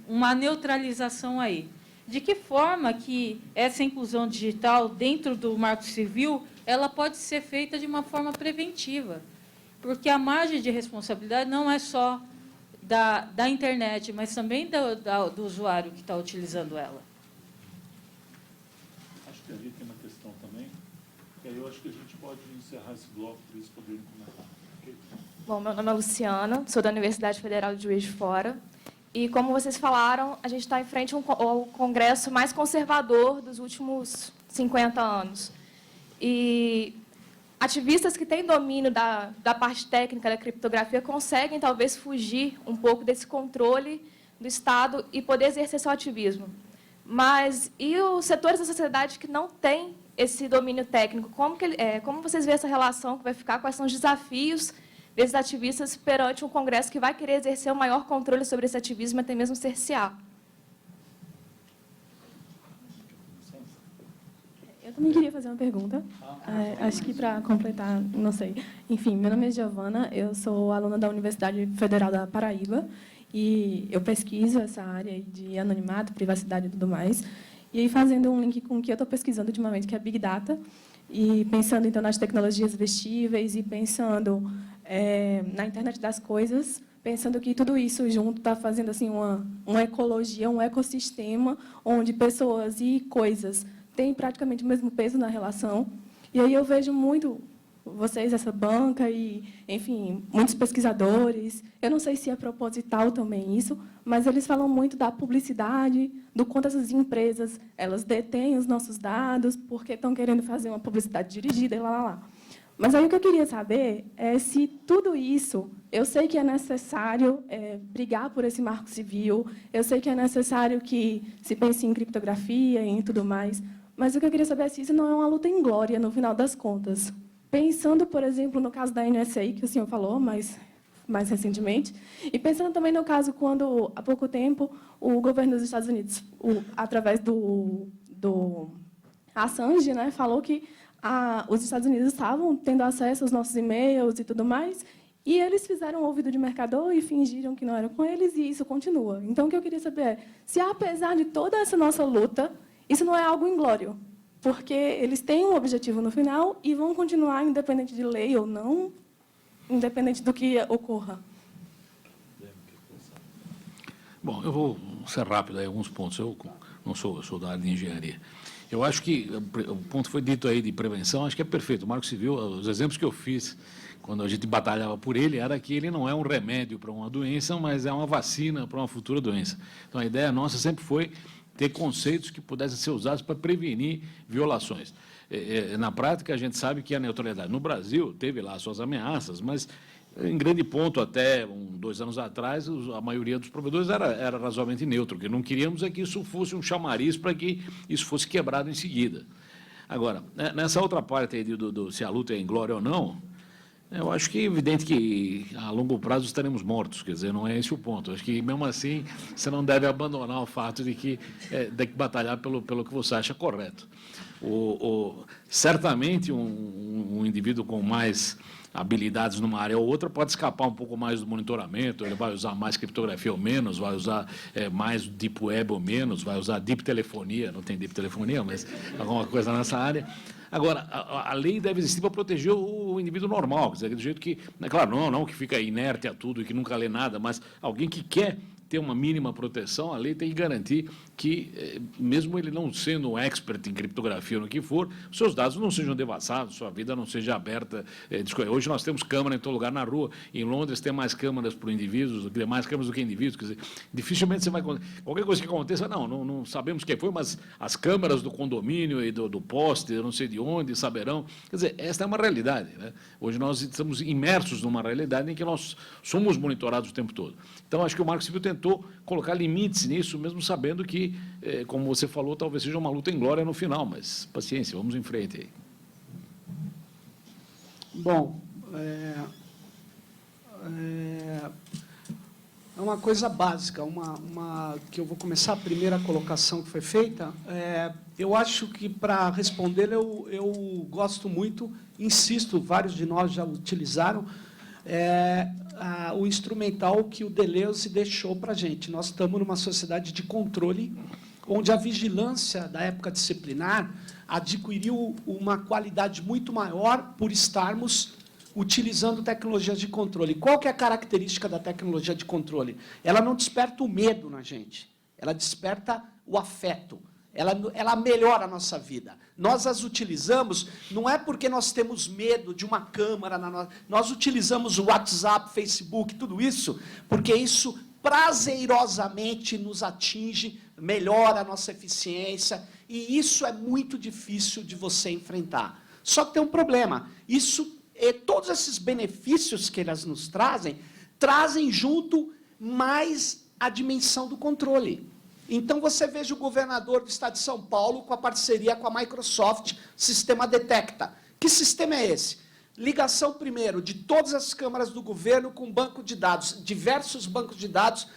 uma neutralização aí. De que forma que essa inclusão digital dentro do Marco Civil ela pode ser feita de uma forma preventiva? Porque a margem de responsabilidade não é só da internet, mas também do usuário que está utilizando ela. Acho que ali tem uma questão também, e aí eu acho que a gente pode encerrar esse bloco para eles poderem comentar. Okay? Bom, meu nome é Luciana, sou da Universidade Federal de Juiz de Fora, e como vocês falaram, a gente está em frente ao congresso mais conservador dos últimos 50 anos. E ativistas que têm domínio da parte técnica da criptografia conseguem, talvez, fugir um pouco desse controle do Estado e poder exercer seu ativismo. Mas e os setores da sociedade que não têm esse domínio técnico? Como vocês veem essa relação que vai ficar? Quais são os desafios desses ativistas perante um congresso que vai querer exercer o maior controle sobre esse ativismo e até mesmo cercear? Eu também queria fazer uma pergunta, acho que para completar, não sei. Enfim, meu nome é Giovana, eu sou aluna da Universidade Federal da Paraíba e eu pesquiso essa área de anonimato, privacidade e tudo mais. E aí, fazendo um link com o que eu estou pesquisando ultimamente, que é Big Data, e pensando, então, nas tecnologias vestíveis e pensando na internet das coisas, pensando que tudo isso junto está fazendo assim, uma ecologia, um ecossistema, onde pessoas e coisas têm praticamente o mesmo peso na relação. E aí eu vejo muito vocês, essa banca, e, enfim, muitos pesquisadores. Eu não sei se é proposital também isso, mas eles falam muito da publicidade, do quanto essas empresas elas detêm os nossos dados, porque estão querendo fazer uma publicidade dirigida e lá. Mas aí o que eu queria saber é se tudo isso, eu sei que é necessário brigar por esse marco civil, eu sei que é necessário que se pense em criptografia e em tudo mais, mas o que eu queria saber é se isso não é uma luta inglória, no final das contas. Pensando, por exemplo, no caso da NSA, que o senhor falou mais recentemente, e pensando também no caso quando, há pouco tempo, o governo dos Estados Unidos, através do Assange, né, falou que os Estados Unidos estavam tendo acesso aos nossos e-mails e tudo mais, e eles fizeram um ouvido de mercador e fingiram que não eram com eles, e isso continua. Então, o que eu queria saber é se, apesar de toda essa nossa luta, isso não é algo inglório, porque eles têm um objetivo no final e vão continuar, independente de lei ou não, independente do que ocorra. Bom, eu vou ser rápido aí alguns pontos. Eu não sou da área de engenharia. Eu acho que o ponto foi dito aí de prevenção, acho que é perfeito. O Marco Civil, os exemplos que eu fiz quando a gente batalhava por ele, era que ele não é um remédio para uma doença, mas é uma vacina para uma futura doença. Então, a ideia nossa sempre foi ter conceitos que pudessem ser usados para prevenir violações. Na prática, a gente sabe que a neutralidade no Brasil teve lá suas ameaças, mas, em grande ponto, até 2 anos atrás, a maioria dos provedores era razoavelmente neutro. O que não queríamos é que isso fosse um chamariz para que isso fosse quebrado em seguida. Agora, nessa outra parte aí se a luta é inglória ou não, eu acho que é evidente que, a longo prazo, estaremos mortos. Quer dizer, não é esse o ponto. Acho que, mesmo assim, você não deve abandonar o fato de que tem que batalhar pelo que você acha correto. Certamente, um indivíduo com mais habilidades numa área ou outra pode escapar um pouco mais do monitoramento, ele vai usar mais criptografia ou menos, vai usar mais deep web ou menos, vai usar deep telefonia, não tem deep telefonia, mas alguma coisa nessa área. Agora, a lei deve existir para proteger o indivíduo normal, quer dizer, do jeito que, claro, não que fica inerte a tudo e que nunca lê nada, mas alguém que quer ter uma mínima proteção, a lei tem que garantir que, mesmo ele não sendo um expert em criptografia ou no que for, seus dados não sejam devassados, sua vida não seja aberta. Hoje nós temos câmera em todo lugar na rua. Em Londres tem mais câmeras para indivíduos, mais câmeras do que indivíduos. Quer dizer, dificilmente você vai... Qualquer coisa que aconteça, não sabemos quem foi, mas as câmeras do condomínio e do poste, eu não sei de onde, saberão. Quer dizer, esta é uma realidade, né? Hoje nós estamos imersos numa realidade em que nós somos monitorados o tempo todo. Então, acho que o Marco Civil tentou colocar limites nisso, mesmo sabendo que, como você falou, talvez seja uma luta em glória no final, mas paciência, vamos em frente aí. Bom, é uma coisa básica, que eu vou começar a primeira colocação que foi feita. Eu acho que, para responder, eu gosto muito, insisto, vários de nós já utilizaram, o instrumental que o Deleuze deixou para a gente. Nós estamos numa sociedade de controle, onde a vigilância da época disciplinar adquiriu uma qualidade muito maior por estarmos utilizando tecnologias de controle. Qual que é a característica da tecnologia de controle? Ela não desperta o medo na gente, ela desperta o afeto. Ela melhora a nossa vida. Nós as utilizamos, não é porque nós temos medo de uma câmera, nós utilizamos o WhatsApp, Facebook, tudo isso, porque isso prazerosamente nos atinge, melhora a nossa eficiência, e isso é muito difícil de você enfrentar. Só que tem um problema, todos esses benefícios que elas nos trazem junto mais a dimensão do controle. Então, você veja o governador do estado de São Paulo com a parceria com a Microsoft, Sistema Detecta. Que sistema é esse? Ligação, primeiro, de todas as câmaras do governo com banco de dados, diversos bancos de dados,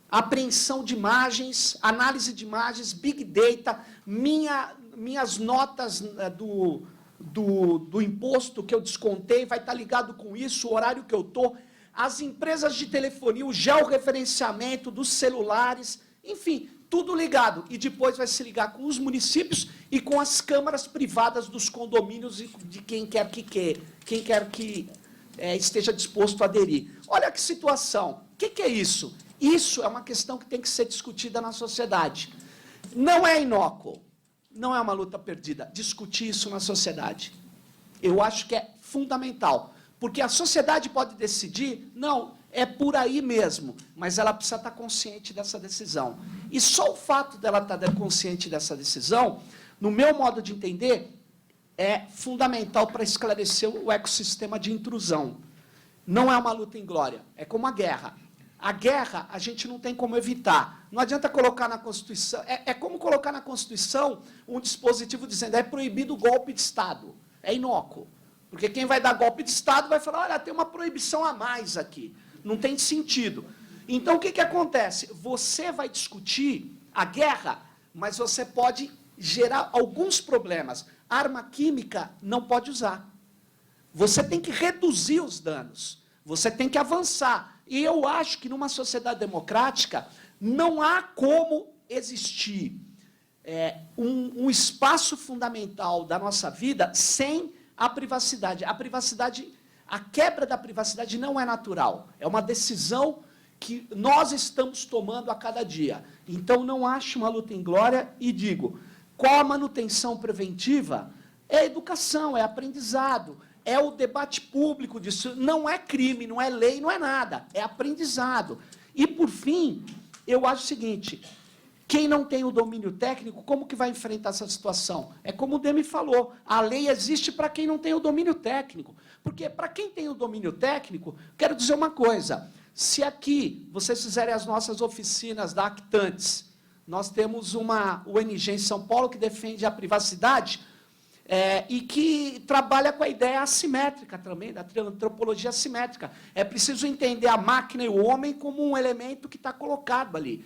apreensão de imagens, análise de imagens, Big Data, minhas notas do imposto que eu descontei, vai estar ligado com isso, o horário que eu estou, as empresas de telefonia, o georreferenciamento dos celulares, enfim, tudo ligado. E depois vai se ligar com os municípios e com as câmaras privadas dos condomínios e de quem quer que esteja disposto a aderir. Olha que situação. O que é isso? Isso é uma questão que tem que ser discutida na sociedade. Não é inócuo, não é uma luta perdida, discutir isso na sociedade. Eu acho que é fundamental, porque a sociedade pode decidir, não, é por aí mesmo, mas ela precisa estar consciente dessa decisão. E só o fato dela estar consciente dessa decisão, no meu modo de entender, é fundamental para esclarecer o ecossistema de intrusão. Não é uma luta em glória, é como a guerra. A guerra a gente não tem como evitar. Não adianta colocar na Constituição... É como colocar na Constituição um dispositivo dizendo é proibido o golpe de Estado. É inócuo. Porque quem vai dar golpe de Estado vai falar, olha, tem uma proibição a mais aqui. Não tem sentido. Então, o que acontece? Você vai discutir a guerra, mas você pode gerar alguns problemas. Arma química não pode usar. Você tem que reduzir os danos. Você tem que avançar. E eu acho que, numa sociedade democrática, não há como existir um espaço fundamental da nossa vida sem a privacidade. A quebra da privacidade não é natural, é uma decisão que nós estamos tomando a cada dia. Então, não acho uma luta em glória e digo, qual a manutenção preventiva? É a educação, é aprendizado, é o debate público disso. Não é crime, não é lei, não é nada, é aprendizado. E, por fim, eu acho o seguinte, quem não tem o domínio técnico, como que vai enfrentar essa situação? É como o Demi falou, a lei existe para quem não tem o domínio técnico. Porque, para quem tem o domínio técnico, quero dizer uma coisa, se aqui vocês fizerem as nossas oficinas da Actantes, nós temos uma ONG em São Paulo que defende a privacidade e que trabalha com a ideia assimétrica também, da antropologia assimétrica. É preciso entender a máquina e o homem como um elemento que está colocado ali.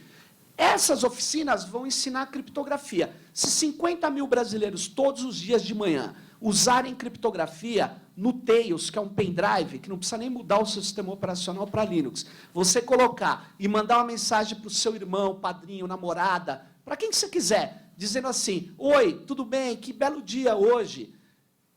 Essas oficinas vão ensinar criptografia. Se 50 mil brasileiros, todos os dias de manhã, usarem criptografia no Tails, que é um pendrive, que não precisa nem mudar o seu sistema operacional para Linux, você colocar e mandar uma mensagem para o seu irmão, padrinho, namorada, para quem que você quiser, dizendo assim, oi, tudo bem, que belo dia hoje,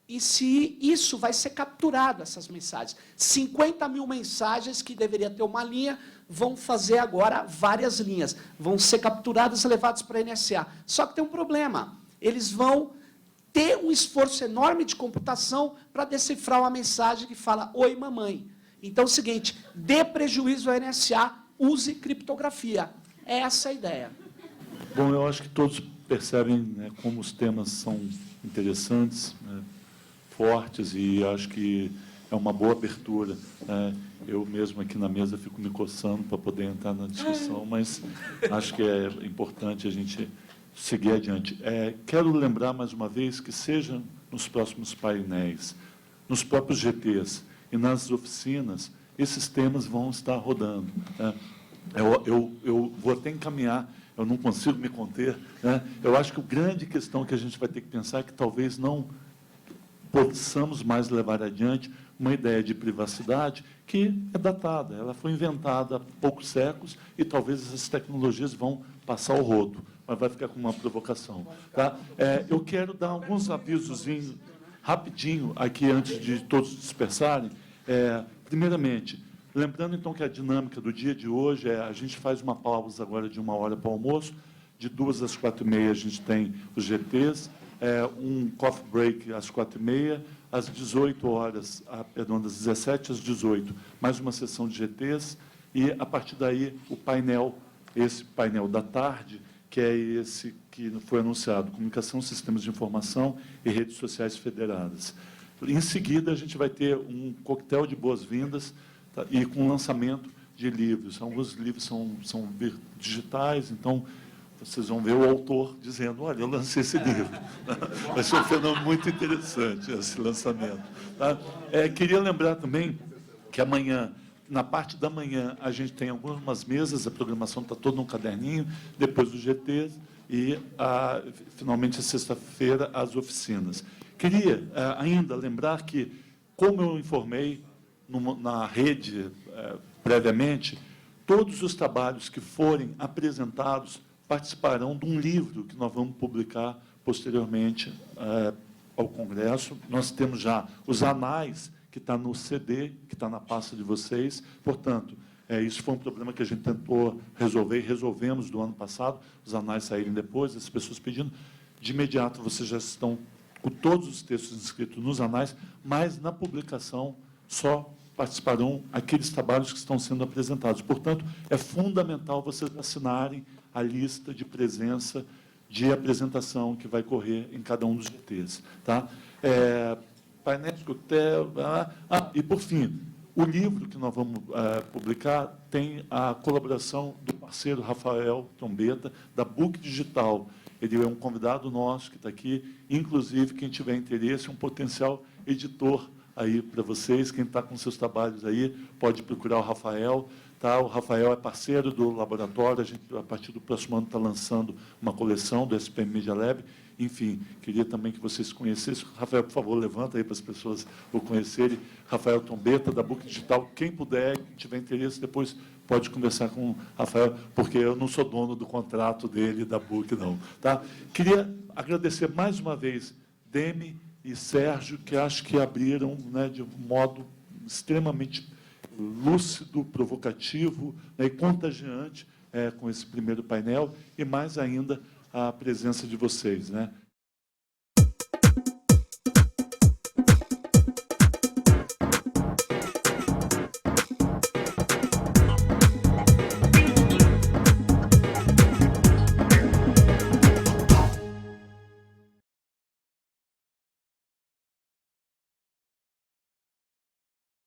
e se isso vai ser capturado, essas mensagens. 50 mil mensagens que deveria ter uma linha, vão fazer agora várias linhas. Vão ser capturadas e levadas para a NSA. Só que tem um problema. Eles vão ter um esforço enorme de computação para decifrar uma mensagem que fala, oi, mamãe. Então, é o seguinte, dê prejuízo à NSA, use criptografia. Essa é a ideia. Bom, eu acho que todos percebem, né, como os temas são interessantes, né, fortes, e acho que é uma boa abertura, né? Eu mesmo aqui na mesa fico me coçando para poder entrar na discussão, mas acho que é importante a gente seguir adiante. Quero lembrar mais uma vez que seja nos próximos painéis, nos próprios GTs e nas oficinas, esses temas vão estar rodando, né? Eu vou até encaminhar, eu não consigo me conter, né? Eu acho que a grande questão que a gente vai ter que pensar é que talvez não possamos mais levar adiante uma ideia de privacidade que é datada, ela foi inventada há poucos séculos e talvez essas tecnologias vão passar o rodo, mas vai ficar com uma provocação. Tá? Eu quero dar alguns avisos rapidinho aqui, antes de todos dispersarem. Primeiramente, lembrando então que a dinâmica do dia de hoje a gente faz uma pausa agora de 1 hora para o almoço, de 2 às 4h30 a gente tem os GTs, um coffee break às 4h30, às 18 horas, perdão, das 17 às 18, mais uma sessão de GTs, e a partir daí o painel, esse painel da tarde, que é esse que foi anunciado, Comunicação, Sistemas de Informação e Redes Sociais Federadas. Em seguida, a gente vai ter um coquetel de boas-vindas, tá, e com lançamento de livros. Alguns livros são digitais, então vocês vão ver o autor dizendo, olha, eu lancei esse livro. Vai ser um fenômeno muito interessante esse lançamento. Tá? Queria lembrar também que amanhã, na parte da manhã, a gente tem algumas mesas, a programação está toda num caderninho, depois do GT, e finalmente, sexta-feira, as oficinas. Queria ainda lembrar que, como eu informei na rede previamente, todos os trabalhos que forem apresentados participarão de um livro que nós vamos publicar posteriormente ao Congresso. Nós temos já os anais, que está no CD, que está na pasta de vocês. Portanto, isso foi um problema que a gente tentou resolver, e resolvemos do ano passado, os anais saírem depois, as pessoas pedindo. De imediato, vocês já estão com todos os textos inscritos nos anais, mas na publicação só participarão aqueles trabalhos que estão sendo apresentados. Portanto, é fundamental vocês assinarem a lista de presença de apresentação que vai correr em cada um dos GTs. Tá? Painéis, coquetel... e, por fim, o livro que nós vamos publicar tem a colaboração do parceiro Rafael Trombeta, da Book Digital. Ele é um convidado nosso que está aqui, inclusive, quem tiver interesse, um potencial editor aí para vocês, quem está com seus trabalhos aí, pode procurar o Rafael. Tá? O Rafael é parceiro do laboratório, a gente, a partir do próximo ano, está lançando uma coleção do SPM Media Lab. Enfim, queria também que vocês conhecessem. Rafael, por favor, levanta aí para as pessoas o conhecerem. Rafael Trombeta, da Book Digital. Quem puder, quem tiver interesse, depois pode conversar com o Rafael, porque eu não sou dono do contrato dele, da Book, não. Tá? Queria agradecer mais uma vez Demi e Sérgio, que acho que abriram, né, de um modo extremamente lúcido, provocativo, né, e contagiante com esse primeiro painel, e mais ainda a presença de vocês, né?